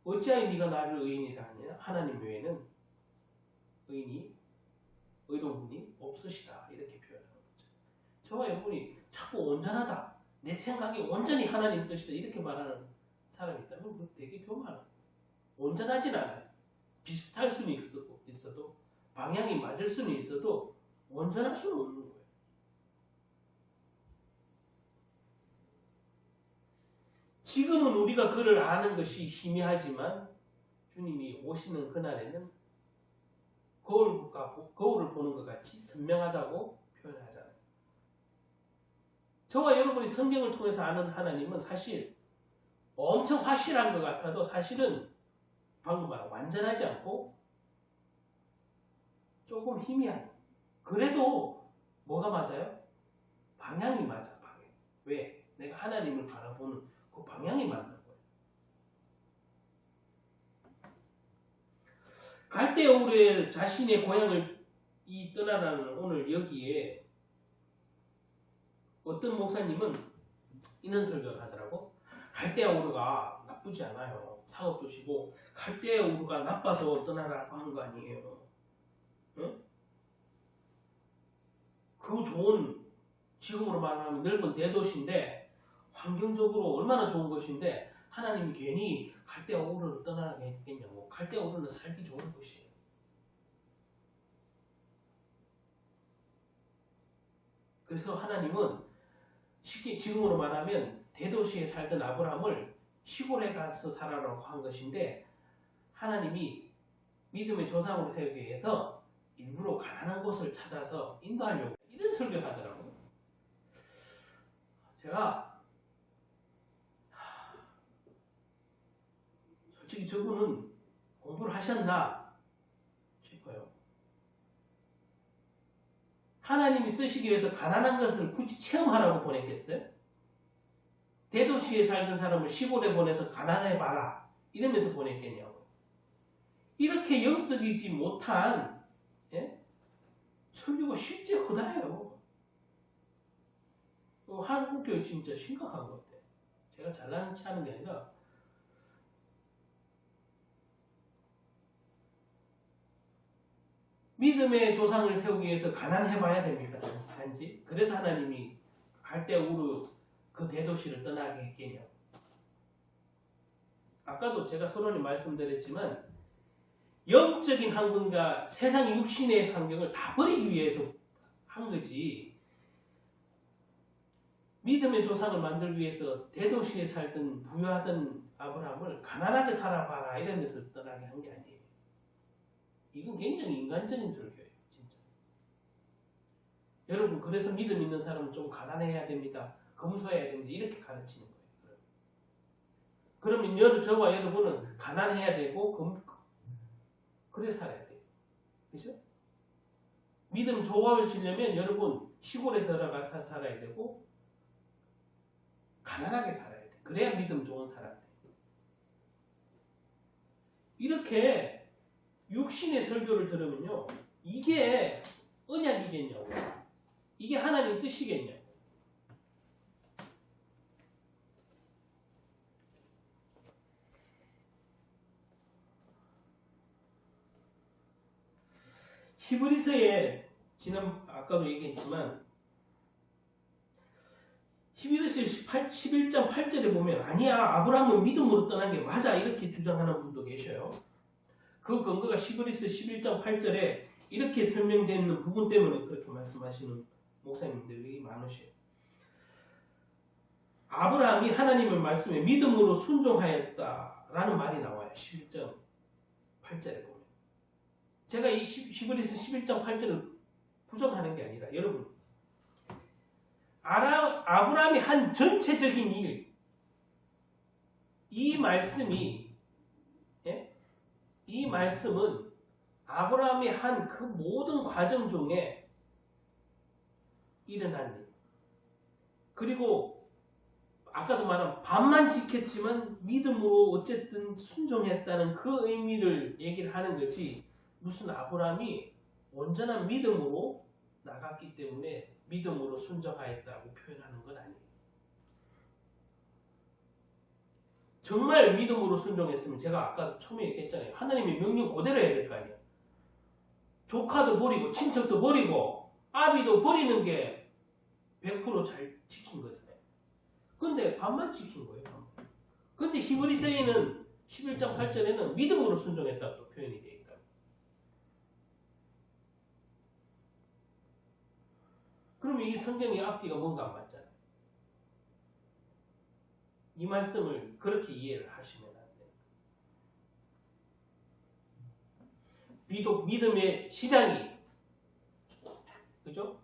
어찌하여 네가 나를 의인이라 하냐? 하나님 외에는 의로운 분이 없으시다 이렇게 표현하는 거죠. 저와 여러분이 자꾸 온전하다, 내 생각이 온전히 하나님 뜻이다 이렇게 말하는 사람이 있다면 그거 되게 교만해요. 온전하진 않아요. 비슷할 수는 있어도 방향이 맞을 수는 있어도 온전할 수는 없는 거예요. 지금은 우리가 그를 아는 것이 희미하지만 주님이 오시는 그날에는 거울을 보는 것 같이 선명하다고 표현하잖아요. 저와 여러분이 성경을 통해서 아는 하나님은 사실 엄청 확실한 것 같아도 사실은 방금 말한 완전하지 않고 조금 희미한. 그래도 뭐가 맞아요? 방향이 맞아. 방향. 왜? 내가 하나님을 바라보는 그 방향이 맞는 거예요. 갈대아 우르에 자신의 고향을 떠나라는 오늘 여기에 어떤 목사님은 이런 설교를 하더라고. 갈대아 우르가 나쁘지 않아요. 상업도시고 갈대아 우르가 나빠서 떠나라고 하는 거 아니에요. 응? 그 좋은 지금으로 말하면 넓은 대도시인데 환경적으로 얼마나 좋은 것인데 하나님이 괜히 갈대아 우르를 떠나라고 했겠냐고. 갈대아 우르는 살기 좋은 곳이에요. 그래서 하나님은 쉽게 지금으로 말하면 대도시에 살던 아브라함을 시골에 가서 살아라고 한 것인데 하나님이 믿음의 조상으로 세우기 위해서 일부러 가난한 곳을 찾아서 인도하려고 이런 설교를 하더라고요. 제가 솔직히 저분은 공부를 하셨나 싶어요. 하나님이 쓰시기 위해서 가난한 것을 굳이 체험하라고 보냈겠어요? 대도시에 살던 사람을 시골에 보내서 가난해봐라 이러면서 보냈겠냐고. 이렇게 영적이지 못한 설교가 실제 허다해요. 한국교회 진짜 심각한 것 같아요. 제가 잘난 체 하는 게 아니라 믿음의 조상을 세우기 위해서 가난해봐야 됩니까? 단지? 그래서 하나님이 갈대아 우르 그 대도시를 떠나게 했겠냐고. 아까도 제가 서론에 말씀드렸지만 영적인 환경과 세상 육신의 환경을 다 버리기 위해서 한 거지. 믿음의 조상을 만들기 위해서 대도시에 살던 부유하던 아브라함을 가난하게 살아봐라 이러면서 떠나게 한 게 아니에요. 이건 굉장히 인간적인 설교예요. 진짜. 여러분 그래서 믿음 있는 사람은 좀 가난해야 됩니다. 검소해야 됩니다. 이렇게 가르치는 거예요. 그러면 저와 여러분은 가난해야 되고 그래 살아야 돼요. 그렇죠? 믿음 조화를 지려면 여러분 시골에 들어가서 살아야 되고 가난하게 살아야 돼. 그래야 믿음 좋은 사람 돼. 이렇게 육신의 설교를 들으면요. 이게 언약이겠냐고. 이게 하나님 뜻이겠냐고. 히브리서에 아까도 얘기했지만 히브리서 11장 8절에 보면 아니야 아브라함은 믿음으로 떠난 게 맞아 이렇게 주장하는 분도 계셔요. 그 근거가 히브리서 11장 8절에 이렇게 설명되어 있는 부분 때문에 그렇게 말씀하시는 목사님들이 많으셔요. 아브라함이 하나님의 말씀에 믿음으로 순종하였다라는 말이 나와요. 11장 8절에 보면. 제가 이 히브리서 11장 8절을 부정하는 게 아니라 여러분 아브라함이 한 전체적인 일, 이 말씀은 아브라함이 한 그 모든 과정 중에 일어난 일. 그리고 아까도 말한 반만 지켰지만 믿음으로 어쨌든 순종했다는 그 의미를 얘기를 하는 거지 무슨 아브라함이 온전한 믿음으로 나갔기 때문에 믿음으로 순종하였다고 표현하는 건 아니에요. 정말 믿음으로 순종했으면 제가 아까 처음에 얘기했잖아요. 하나님의 명령 그대로 해야 될 거 아니에요. 조카도 버리고 친척도 버리고 아비도 버리는 게 100% 잘 지킨 거잖아요. 근데 반만 지킨 거예요. 근데 히브리서에는 11장 8절에는 믿음으로 순종했다고 표현이 되어 있다. 그러면 이 성경의 앞뒤가 뭔가 안 맞잖아요. 이 말씀을 그렇게 이해를 하시면 안 돼요. 비록 믿음의 시작이 그죠?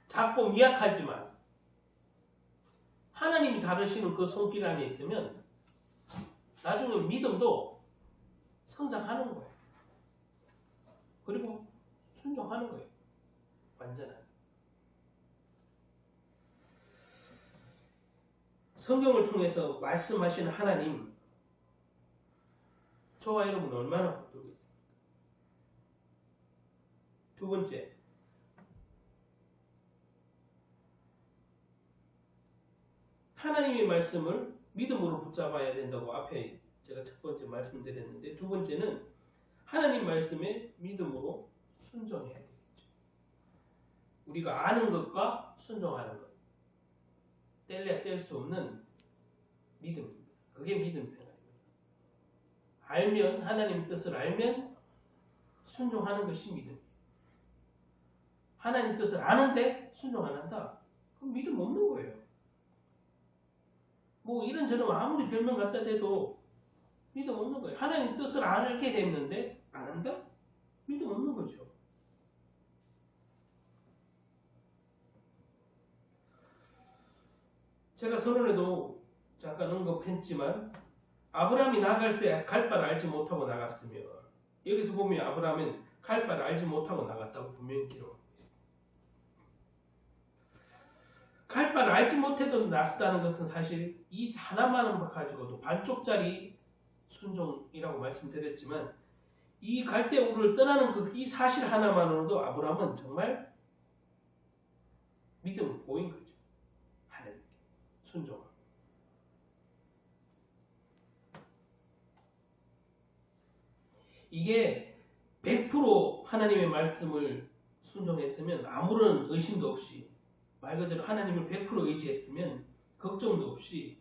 작고 미약하지만 하나님이 다루시는 그 손길 안에 있으면 나중에 믿음도 성장하는 거예요. 그리고 순종하는 거예요. 완전한. 성경을 통해서 말씀하시는 하나님, 저와 여러분 얼마나 붙들고 있습니까? 두 번째, 하나님의 말씀을 믿음으로 붙잡아야 된다고 앞에 제가 첫 번째 말씀드렸는데 두 번째는 하나님 말씀에 믿음으로 순종해야 되겠죠. 우리가 아는 것과 순종하는 것. 뗄래야 뗄 수 없는 믿음입니다. 그게 믿음 생활입니다. 알면 하나님 뜻을 알면 순종하는 것이 믿음이에요. 하나님 뜻을 아는데 순종 안 한다? 그럼 믿음 없는 거예요. 뭐 이런저런 아무리 별명 갖다 대도 믿음 없는 거예요. 하나님 뜻을 알게 됐는데 안 한다? 믿음 없는 거죠. 제가 서론에도 잠깐 언급했지만 아브라함이 나갈 때 갈 바를 알지 못하고 나갔으며 여기서 보면 아브라함은 갈 바를 알지 못하고 나갔다고 분명히 기록하고 있습니다. 갈 바를 알지 못해도 나섰다는 것은 사실 이 하나만 가지고도 반쪽짜리 순종이라고 말씀드렸지만 이 갈대우를 떠나는 이 사실 하나만으로도 아브라함은 정말 믿음을 보인 거죠. 하나님께 순종. 이게 100% 하나님의 말씀을 순종했으면 아무런 의심도 없이 말 그대로 하나님을 100% 의지했으면 걱정도 없이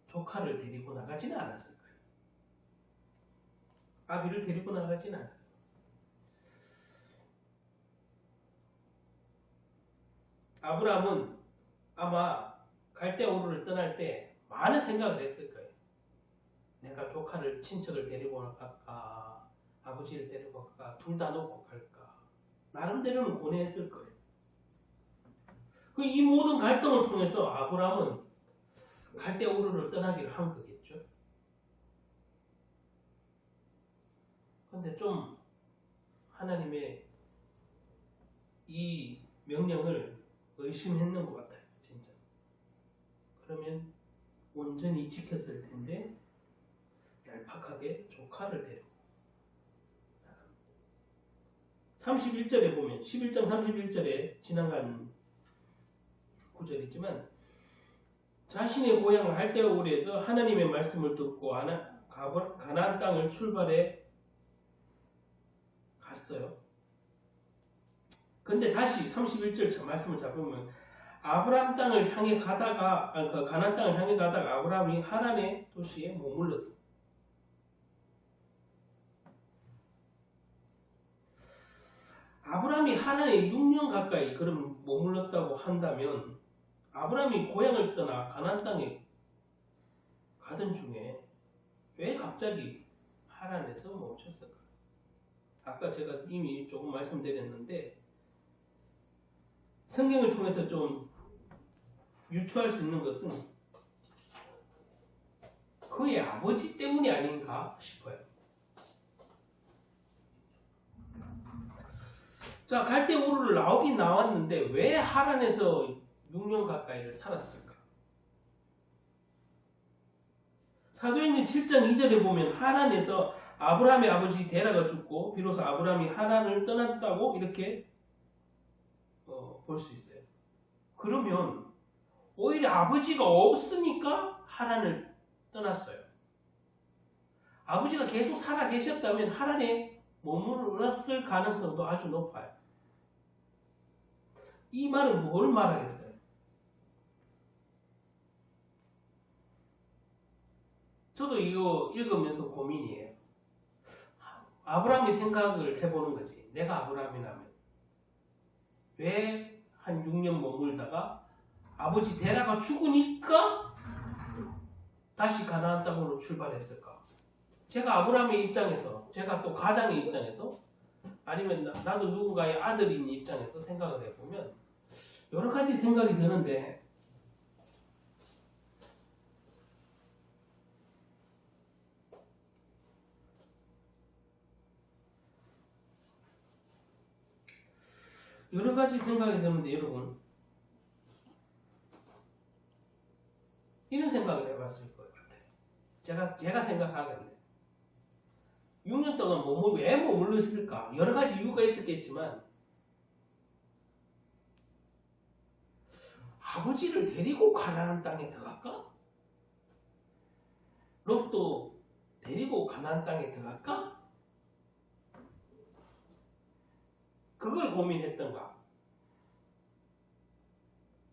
조카를 데리고 나가지는 않았을 거예요. 아비를 데리고 나가지는 않아요. 아브라함은 아마 갈대우르를 떠날 때 많은 생각을 했을 거예요. 내가 조카를 친척을 데리고 갈까 아버지를 데리고 갈까 둘 다 놓고 갈까 나름대로는 고뇌했을 거예요. 이 모든 갈등을 통해서 아브라함은 갈대우르를 떠나기를 한 거겠죠. 그런데 좀 하나님의 이 명령을 의심했는 것 같아요. 진짜. 그러면 온전히 지켰을 텐데 얄팍하게 조카를 데리고 31절에 보면 11장 31절에 지나간 구절이지만 자신의 고향 할대우리에서 하나님의 말씀을 듣고 가나안 땅을 출발해 갔어요. 근데 다시 31절 말씀을 잡으면 아브라함 땅을 향해 가다가 가나안 땅을 향해 가다가 아브라함이 하란의 도시에 머물렀다. 아브라함이 하란에 6년 가까이 그럼 머물렀다고 한다면 아브라함이 고향을 떠나 가나안 땅에 가던 중에 왜 갑자기 하란에서 멈췄을까? 아까 제가 이미 조금 말씀드렸는데 성경을 통해서 좀 유추할 수 있는 것은 그의 아버지 때문이 아닌가 싶어요. 자, 갈대우르를 나오긴 나왔는데 왜 하란에서 6년 가까이를 살았을까? 사도행전 7장 2절에 보면 하란에서 아브라함의 아버지 데라가 죽고 비로소 아브라함이 하란을 떠났다고 이렇게 볼 수 있어요. 그러면 오히려 아버지가 없으니까 하란을 떠났어요. 아버지가 계속 살아 계셨다면 하란에 머물렀을 가능성도 아주 높아요. 이 말은 뭘 말하겠어요? 저도 이거 읽으면서 고민이에요. 아브라함이 생각을 해보는 거지. 내가 아브라함이라면 왜 한 6년 머물다가 아버지 데라가 죽으니까 다시 가나안 땅으로 출발했을까? 제가 아브라함의 입장에서, 제가 또 가장의 입장에서, 아니면 나도 누군가의 아들인 입장에서 생각을 해보면 여러 가지 생각이 드는데 여러분 이런 생각을 해봤을 것 같아요. 제가 생각하건데 6년 동안 왜 머물렀을까? 여러 가지 이유가 있었겠지만 아버지를 데리고 가나안 땅에 들어갈까? 롯도 데리고 가나안 땅에 들어갈까? 그걸 고민했던가.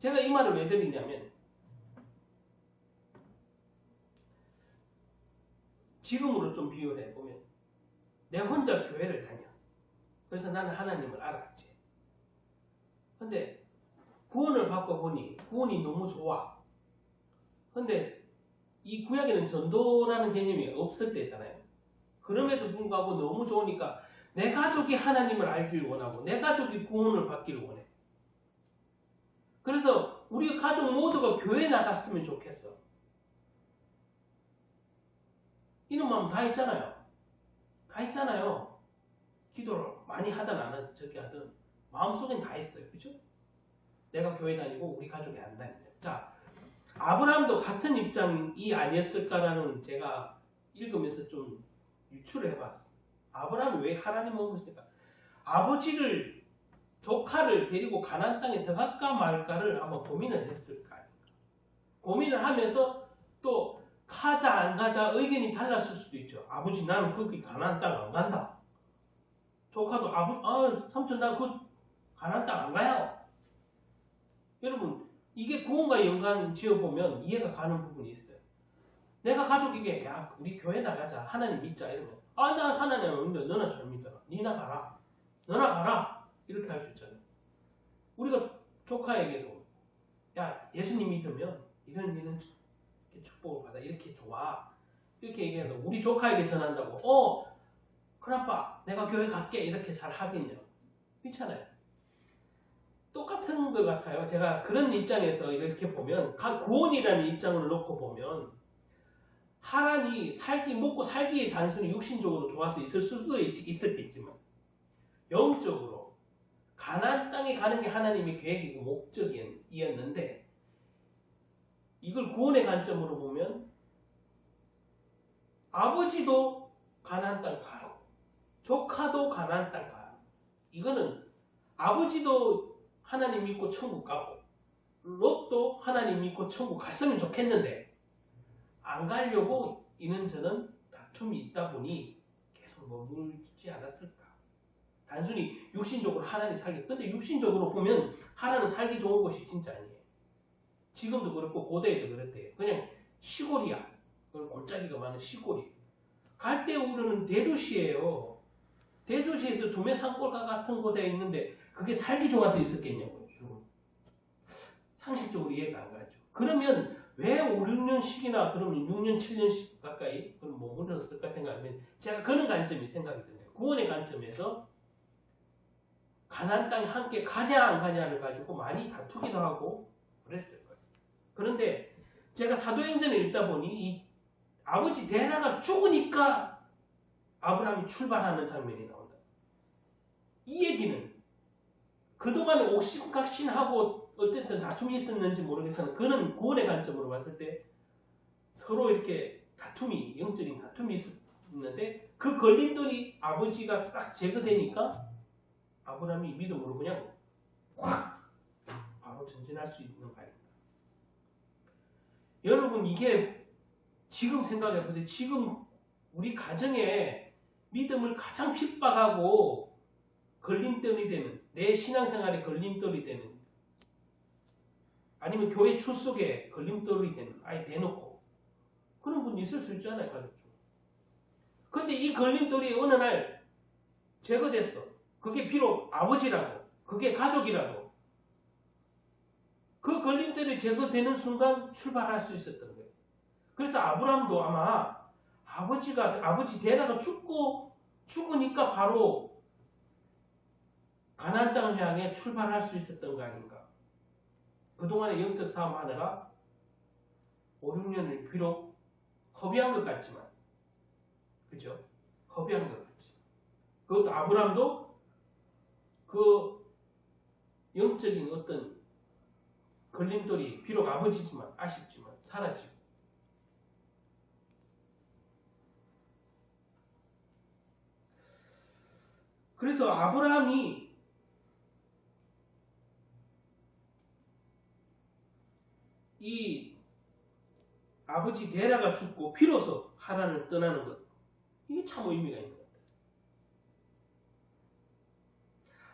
제가 이 말을 왜 드리냐면 지금으로 좀 비유를 해보면 내 혼자 교회를 다녀. 그래서 나는 하나님을 알았지. 근데 구원을 받고 보니 구원이 너무 좋아. 근데 이 구약에는 전도라는 개념이 없을 때잖아요. 그럼에도 불구하고 너무 좋으니까 내 가족이 하나님을 알길 원하고 내 가족이 구원을 받기를 원해. 그래서 우리 가족 모두가 교회 나갔으면 좋겠어. 이런 마음 다 있잖아요. 다 있잖아요. 기도를 많이 하든 안 하든 저렇게 하든 마음속엔 다 있어요. 그죠? 내가 교회 다니고 우리 가족이 안 다닌다. 자, 아브라함도 같은 입장이 아니었을까라는 제가 읽으면서 좀 유추를 해봤어요. 아브라함이 왜 하란에 머물렀을까? 아버지를 조카를 데리고 가나안 땅에 들어갈까 말까를 한번 고민을 했을까? 고민을 하면서 또 가자 안 가자 의견이 달랐을 수도 있죠. 아버지 나는 거기 가나안 땅 안 간다. 조카도 삼촌 나 그 가나안 땅 안 가요. 여러분 이게 구원과 연관 지어보면 이해가 가는 부분이 있어요. 내가 가족에게 야 우리 교회 나가자 하나님 믿자 이러면 나 하나님 안 믿는다. 너나 잘 믿어라. 니나 가라. 너나 가라. 이렇게 할 수 있잖아요. 우리가 조카에게도 야 예수님 믿으면 이런 축복을 받아 이렇게 좋아 이렇게 얘기해도 우리 조카에게 전한다고 큰아빠 내가 교회 갈게 이렇게 잘 하겠냐? 그렇잖아요. 똑같은 것 같아요. 제가 그런 입장에서 이렇게 보면 구원이라는 입장을 놓고 보면 하란이 먹고 살기에 단순히 육신적으로 좋아서 있을 수도 있었겠지만 영적으로 가나안 땅에 가는 게 하나님의 계획이고 목적이었는데 이걸 구원의 관점으로 보면 아버지도 가나안 땅 가고 조카도 가나안 땅 가고 이거는 아버지도 하나님 믿고 천국 가고 롯도 하나님 믿고 천국 갔으면 좋겠는데 안 가려고 이런저런 다툼이 있다 보니 계속 머물지 않았을까. 단순히 육신적으로 하나님 살기. 근데 육신적으로 보면 하나는 살기 좋은 곳이 진짜 아니에요. 지금도 그렇고 고대에도 그랬대요. 그냥 시골이야. 골짜기가 많은 시골이. 갈대우르는 대도시예요. 대도시에서 두메 산골과 같은 곳에 있는데 그게 살기 좋아서 있었겠냐고요. 상식적으로 이해가 안 가죠. 그러면 왜 5, 6년씩이나 그러면 6년, 7년씩 가까이 그럼 머물렀을까 생각하면 제가 그런 관점이 생각이 드네요. 구원의 관점에서 가나안 땅에 함께 가냐 안 가냐를 가지고 많이 다투기도 하고 그랬을 거예요. 그런데 제가 사도행전을 읽다 보니 이 아버지 데라가 죽으니까 아브라함이 출발하는 장면이 나온다. 이 얘기는 그동안 옥신각신하고 어쨌든 다툼이 있었는지 모르겠지만 그는 구원의 관점으로 봤을 때 서로 이렇게 다툼이 영적인 다툼이 있었는데 그 걸림돌이 아버지가 싹 제거되니까 아브라함이 믿음으로 그냥 확 바로 전진할 수 있는 거 아닙니까? 여러분 이게 지금 생각해 보세요. 지금 우리 가정에 믿음을 가장 핍박하고 걸림돌이 되는 내 신앙생활에 걸림돌이 되는 아니면 교회 출석에 걸림돌이 되는 아예 대놓고 그런 분이 있을 수 있잖아요. 가족 중. 근데 이 걸림돌이 어느 날 제거됐어. 그게 비록 아버지라도 그게 가족이라도 그 걸림돌이 제거되는 순간 출발할 수 있었던 거예요. 그래서 아브라함도 아마 아버지 데라가 죽으니까 바로 가나안 땅을 향해 출발할 수 있었던 거 아닌가. 그동안의 영적 싸움 하느라 5, 6년을 비록 허비한 것 같지만 그죠? 허비한 것 같지. 그것도 아브라함도 그 영적인 어떤 걸림돌이 비록 아버지지만 아쉽지만 사라지고 그래서 아브라함이 이 아버지 데라가 죽고 비로소 하란을 떠나는 것 이게 참 의미가 있는 것 같아요.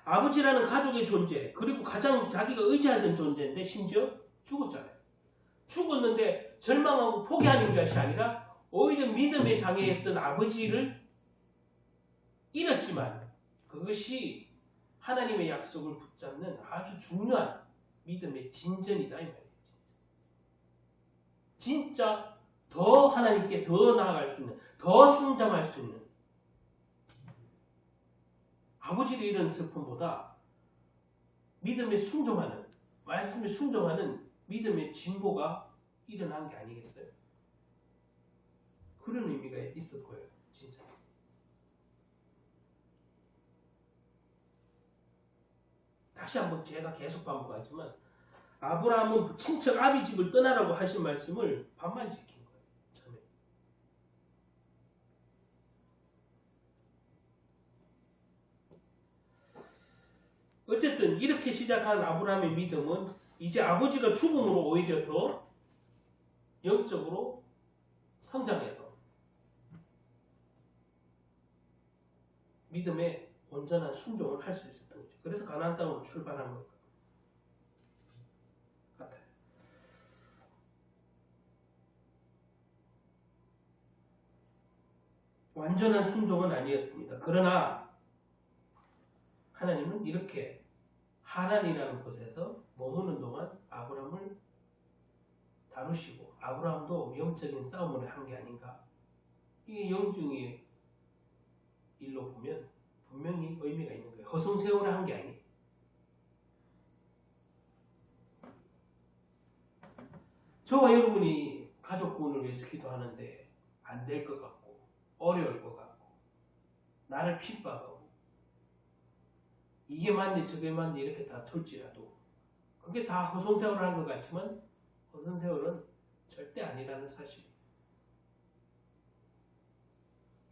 아버지라는 가족의 존재 그리고 가장 자기가 의지하던 존재인데 심지어 죽었잖아요. 죽었는데 절망하고 포기하는 것이 아니라 오히려 믿음의 장애였던 아버지를 잃었지만 그것이 하나님의 약속을 붙잡는 아주 중요한 믿음의 진전이다 이 말이에요. 진짜 더 하나님께 더 나아갈 수 있는 더 성장할 수 있는 아버지를 잃은 슬픔보다 믿음에 순종하는 말씀에 순종하는 믿음의 진보가 일어난 게 아니겠어요? 그런 의미가 있을 거예요. 진짜. 다시 한번 제가 계속 반복하지만 아브라함은 친척 아비 집을 떠나라고 하신 말씀을 반만 지킨 거예요. 처음에. 어쨌든 이렇게 시작한 아브라함의 믿음은 이제 아버지가 죽음으로 오히려 더 영적으로 성장해서 믿음의 온전한 순종을 할 수 있었던 거죠. 그래서 가나안 땅으로 출발한 것 같아요. 완전한 순종은 아니었습니다. 그러나 하나님은 이렇게 하란이라는 곳에서 머무는 동안 아브라함을 다루시고 아브라함도 영적인 싸움을 한 게 아닌가. 이게 영적인 일로 보면 분명히 의미가 있는 거예요. 허송세월을 한 게 아니에요. 저와 여러분이 가족 구원을 위해서 기도하는데 안 될 것 같고 어려울 것 같고 나를 핍박하고 이게 맞니 저게 맞니 이렇게 다툴지라도 그게 다 허송세월을 한 것 같지만 허송세월은 절대 아니라는 사실이에요.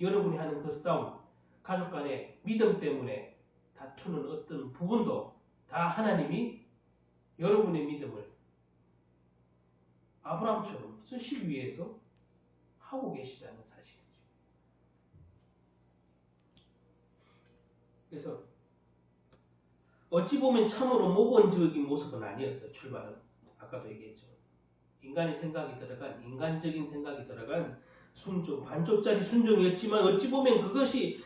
여러분이 하는 그 싸움, 가족 간의 믿음 때문에 다투는 어떤 부분도 다 하나님이 여러분의 믿음을 아브라함처럼 쓰실 위해서 하고 계시다는 사실이죠. 그래서 어찌 보면 참으로 모범적인 모습은 아니었어요. 출발은. 아까도 얘기했죠. 인간의 생각이 들어간, 인간적인 생각이 들어간 순종, 반쪽짜리 순종이었지만 어찌 보면 그것이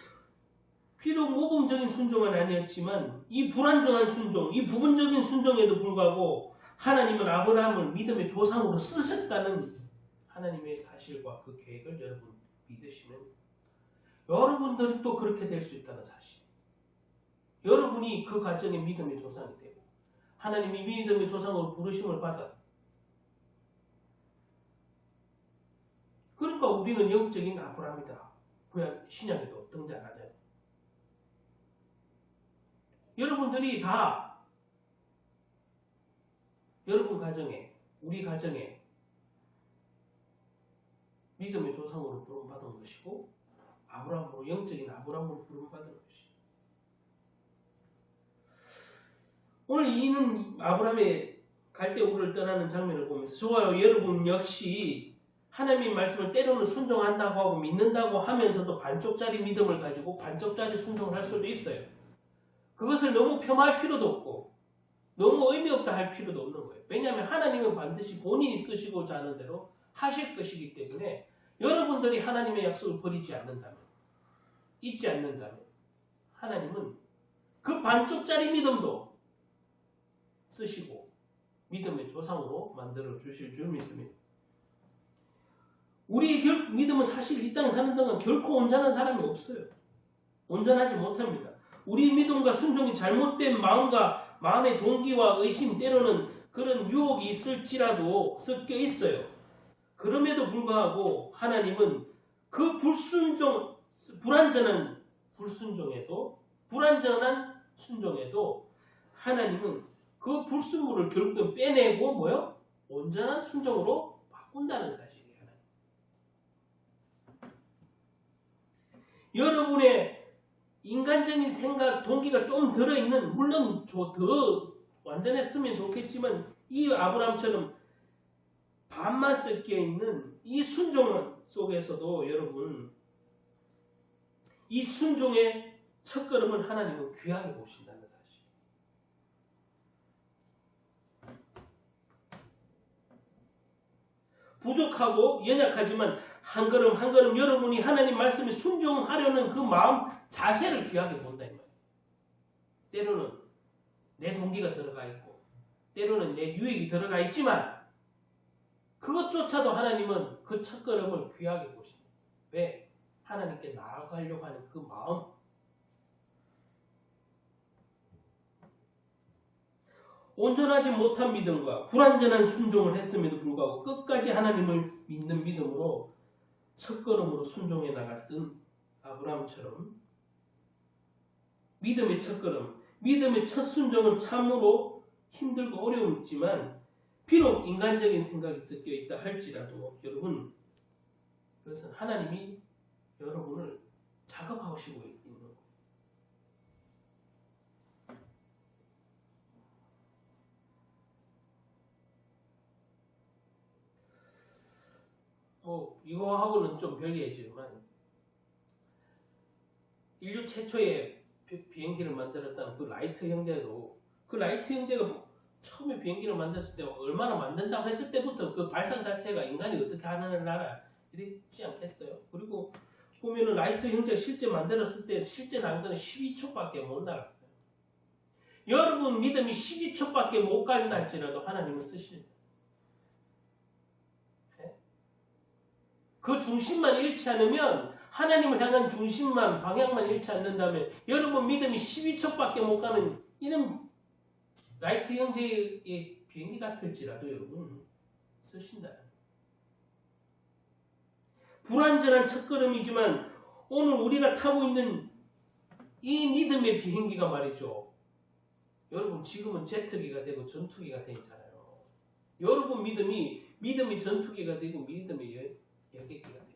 비록 모범적인 순종은 아니었지만 이 불완전한 순종, 이 부분적인 순종에도 불구하고 하나님은 아브라함을 믿음의 조상으로 쓰셨다는 하나님의 사실과 그 계획을 여러분 믿으시면 여러분들이 또 그렇게 될 수 있다는 사실. 여러분이 그 가정의 믿음의 조상이 되고 하나님이 믿음의 조상으로 부르심을 받아. 그러니까 우리는 영적인 아브라함이다. 구약 신약에도 등장하잖아요. 여러분들이 다 여러분 가정에, 우리 가정에 믿음의 조상으로 부름받은 것이고 아브라함으로, 영적인 아브라함으로 부름받은 것이죠. 오늘 이는 아브라함의 갈대우를 떠나는 장면을 보면서 좋아요. 여러분 역시 하나님의 말씀을 때로는 순종한다고 하고 믿는다고 하면서도 반쪽짜리 믿음을 가지고 반쪽짜리 순종을 할 수도 있어요. 그것을 너무 폄하할 필요도 없고 너무 의미 없다 할 필요도 없는 거예요. 왜냐하면 하나님은 반드시 본인이 쓰시고자 하는 대로 하실 것이기 때문에 여러분들이 하나님의 약속을 버리지 않는다면, 잊지 않는다면 하나님은 그 반쪽짜리 믿음도 쓰시고 믿음의 조상으로 만들어 주실 줄 믿습니다. 우리의 믿음은 사실 이 땅에 사는 동안 결코 온전한 사람이 없어요. 온전하지 못합니다. 우리 믿음과 순종이 잘못된 마음과 마음의 동기와 의심, 때로는 그런 유혹이 있을지라도 섞여 있어요. 그럼에도 불구하고 하나님은 그 불완전한 순종에도 하나님은 그 불순물을 결국은 빼내고 뭐요? 온전한 순종으로 바꾼다는 사실이에요. 여러분의 인간적인 생각, 동기가 좀 들어있는, 물론 더 완전했으면 좋겠지만 이 아브라함처럼 반만 섞여 있는 이 순종 속에서도 여러분 이 순종의 첫걸음을 하나님은 귀하게 보신다는 사실. 부족하고 연약하지만 한 걸음 한 걸음 여러분이 하나님 말씀에 순종하려는 그 마음 자세를 귀하게 본다 이 말이에요. 때로는 내 동기가 들어가 있고 때로는 내 유익이 들어가 있지만 그것조차도 하나님은 그 첫걸음을 귀하게 보십니다. 왜? 하나님께 나아가려고 하는 그 마음. 온전하지 못한 믿음과 불완전한 순종을 했음에도 불구하고 끝까지 하나님을 믿는 믿음으로 첫걸음으로 순종해 나갔던 아브라함처럼 믿음의 첫걸음, 믿음의 첫 순종은 참으로 힘들고 어려움이 있지만 비록 인간적인 생각이 섞여 있다 할지라도 여러분 그것은 하나님이 여러분을 작업하시고 있는 거예요. 이거하고는 좀 별개지만 인류 최초의 비행기를 만들었다는 그 라이트 형제도 그 라이트 형제가 처음에 비행기를 만들었을 때 얼마나 만든다고 했을 때부터 그 발상 자체가 인간이 어떻게 하느냐를 알아 이랬지 않겠어요? 그리고 보면은 라이트 형제가 실제 만들었을 때 실제 난 거는 12초밖에 못 날았어요. 여러분 믿음이 12초밖에 못 갈날지라도 하나님은 쓰십니다. 그 중심만 잃지 않으면 하나님을 향한 중심만 방향만 잃지 않는다면 여러분 믿음이 12초밖에 못 가는 이런 라이트 형제의 비행기 같을지라도 여러분 쓰신다. 불완전한 첫걸음이지만 오늘 우리가 타고 있는 이 믿음의 비행기가 말이죠. 여러분 지금은 제트기가 되고 전투기가 되어 있잖아요. 여러분 믿음이 전투기가 되고 믿음의 여객기가 돼요.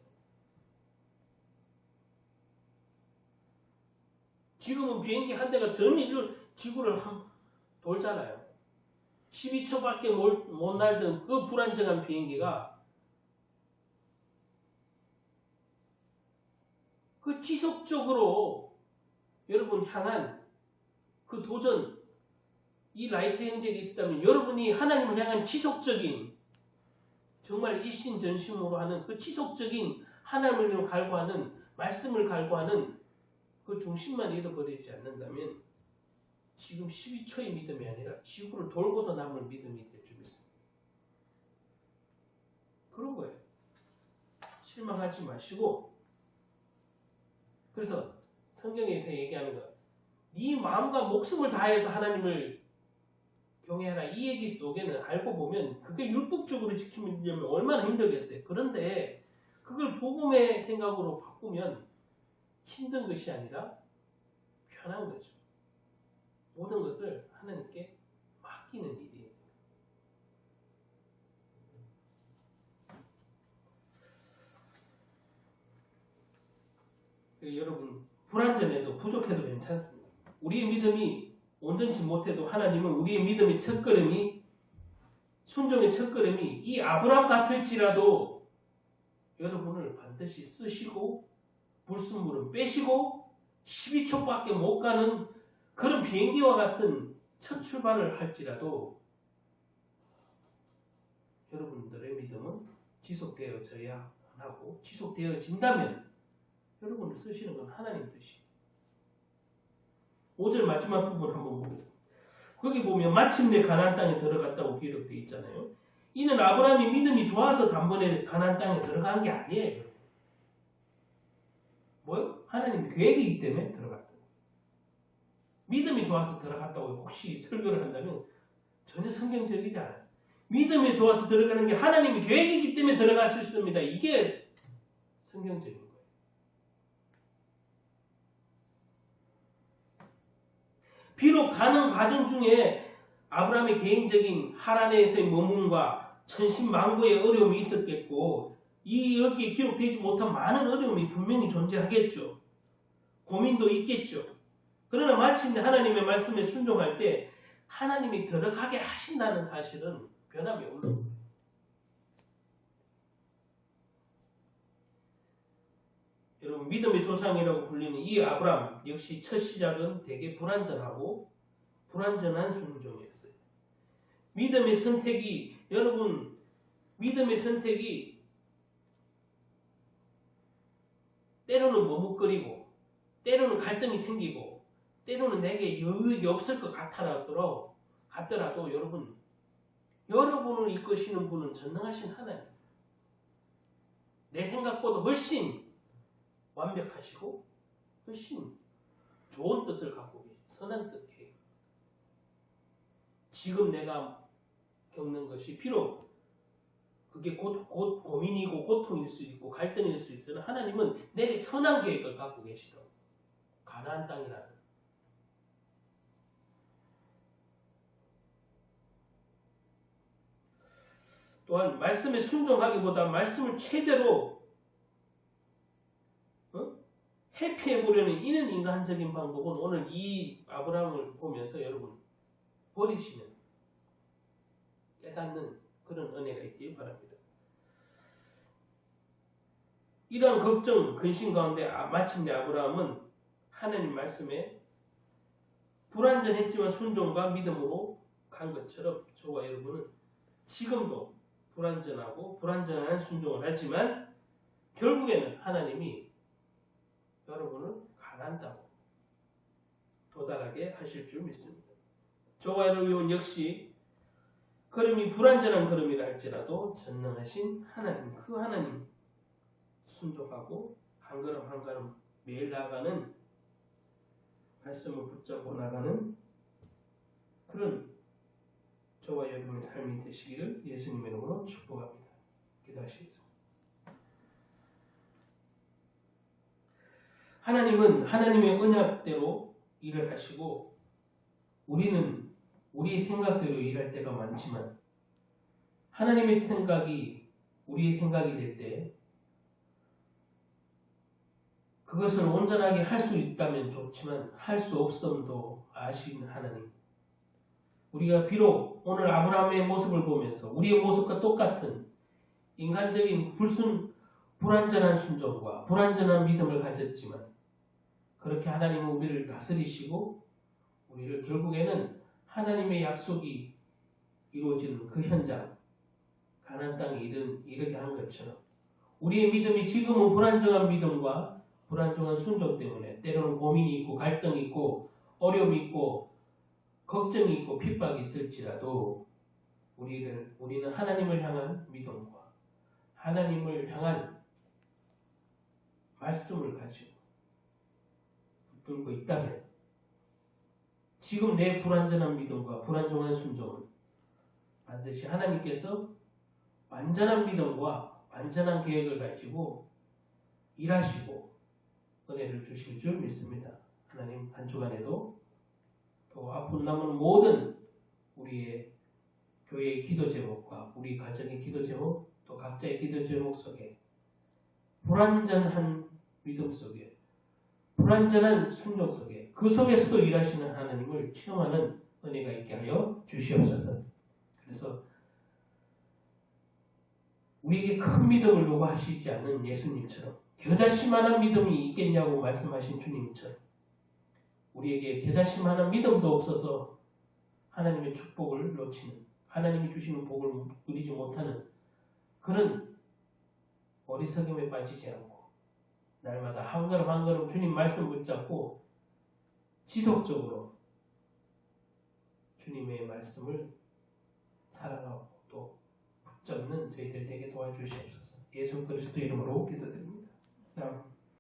지금은 비행기 한 대가 전 지구를 돌잖아요. 12초밖에 못 날던 그 불안정한 비행기가 그 지속적으로 여러분 향한 그 도전, 이 라이트 행적이 있었다면 여러분이 하나님을 향한 지속적인, 정말 일신전심으로 하는 그 지속적인 하나님을 갈구하는, 말씀을 갈구하는 그 중심만 잃어버리지 않는다면 지금 12초의 믿음이 아니라 지구를 돌고도 남을 믿음이 될 줄 믿습니다. 그런 거예요. 실망하지 마시고, 그래서 성경에서 얘기하는 거, 네 마음과 목숨을 다해서 하나님을 경외하라, 이 얘기 속에는 알고 보면 그게 율법적으로 지키려면 얼마나 힘들겠어요. 그런데 그걸 복음의 생각으로 바꾸면 힘든 것이 아니라 편한 거죠. 모든 것을 하나님께 맡기는 일이에요. 여러분, 불완전해도 부족해도 괜찮습니다. 우리의 믿음이 온전치 못해도 하나님은 우리의 믿음의 첫걸음이, 순종의 첫걸음이 이 아브라함 같을지라도 여러분을 반드시 쓰시고 불순물은 빼시고 12초밖에 못 가는 그런 비행기와 같은 첫 출발을 할지라도 여러분들의 믿음은 지속되어져야 하고, 지속되어진다면 여러분을 쓰시는 건 하나님 뜻이에요. 5절 마지막 부분 한번 보겠습니다. 거기 보면 마침내 가나안 땅에 들어갔다고 기록되어 있잖아요. 이는 아브라함이 믿음이 좋아서 단번에 가나안 땅에 들어간 게 아니에요. 뭐요? 하나님 계획이기 때문에 들어갔다. 믿음이 좋아서 들어갔다고 혹시 설교를 한다면 전혀 성경적이지 않아요. 믿음이 좋아서 들어가는 게 하나님의 계획이기 때문에 들어갈 수 있습니다. 이게 성경적인 거예요. 비록 가는 과정 중에 아브라함의 개인적인 하란에서의 머문과 천신만고의 어려움이 있었겠고, 여기에 기록되지 못한 많은 어려움이 분명히 존재하겠죠. 고민도 있겠죠. 그러나 마침내 하나님의 말씀에 순종할 때 하나님이 들어가게 하신다는 사실은 변함이 없는 거예요. 여러분, 믿음의 조상이라고 불리는 이 아브라함 역시 첫 시작은 되게 불완전하고 불완전한 순종이었어요. 믿음의 선택이, 여러분, 믿음의 선택이 때로는 머뭇거리고, 때로는 갈등이 생기고, 때로는 내게 여유가 없을 것 같더라도 여러분을 이끄시는 분은 전능하신 하나님, 내 생각보다 훨씬 완벽하시고 훨씬 좋은 뜻을 갖고 계신 선한 뜻이에요. 지금 내가 겪는 것이 비록 그게 곧 고민이고 고통일 수 있고 갈등일 수 있으나 하나님은 내게 선한 계획을 갖고 계시더라고요. 가나안 땅이라는. 또한 말씀에 순종하기보다 말씀을 최대로 회피해보려는 이는 인간적인 방법은 오늘 이 아브라함을 보면서 여러분 버리시는, 깨닫는 그런 은혜가 있길 바랍니다. 이러한 걱정, 근심 가운데 마침내 아브라함은 하나님 말씀에 불완전했지만 순종과 믿음으로 간 것처럼 저와 여러분은 지금도 불완전하고 불완전한 순종을 하지만 결국에는 하나님이 여러분을 가나안 땅으로 도달하게 하실 줄 믿습니다. 저와 여러분 역시 걸음이 불완전한 걸음이라 할지라도 전능하신 하나님, 그 하나님 순종하고 한 걸음 한 걸음 매일 나아가는, 말씀을 붙잡고 나가는 그런 저와 여러분의 삶이 되시기를 예수님의 이름으로 축복합니다. 기도하시겠습니다. 하나님은 하나님의 언약대로 일을 하시고 우리는 우리의 생각대로 일할 때가 많지만 하나님의 생각이 우리의 생각이 될 때 그것을 온전하게 할 수 있다면 좋지만 할 수 없음도 아시는 하나님. 우리가 비록 오늘 아브라함의 모습을 보면서 우리의 모습과 똑같은 인간적인 불완전한 순종과 불완전한 믿음을 가졌지만 그렇게 하나님은 우리를 다스리시고 우리를 결국에는 하나님의 약속이 이루어지는 그 현장, 가나안 땅에 이르게 한 것처럼 우리의 믿음이 지금은 불안정한 믿음과 불안정한 순종 때문에 때로는 고민이 있고 갈등이 있고 어려움이 있고 걱정이 있고 핍박이 있을지라도 우리는 하나님을 향한 믿음과 하나님을 향한 말씀을 가지고 붙들고 있다면 지금 내 불완전한 믿음과 불완전한 순종은 반드시 하나님께서 완전한 믿음과 완전한 계획을 가지고 일하시고 은혜를 주실 줄 믿습니다. 하나님 한 주간에도 또 앞으로 남은 모든 우리의 교회의 기도 제목과 우리 가정의 기도 제목 또 각자의 기도 제목 속에 불완전한 믿음 속에 불완전한 순종 속에 그 속에서도 일하시는 하나님을 체험하는 은혜가 있게 하여 주시옵소서. 그래서 우리에게 큰 믿음을 요구하시지 않는 예수님처럼 겨자씨만한 믿음이 있겠냐고 말씀하신 주님처럼 우리에게 겨자씨만한 믿음도 없어서 하나님의 축복을 놓치는 하나님이 주시는 복을 누리지 못하는 그런 어리석음에 빠지지 않고 날마다 한 걸음 한 걸음 주님 말씀 붙잡고 지속적으로 주님의 말씀을 사랑하고 또 붙잡는 저희들 되게 도와주시옵소서. 예수 그리스도 이름으로 기도드립니다.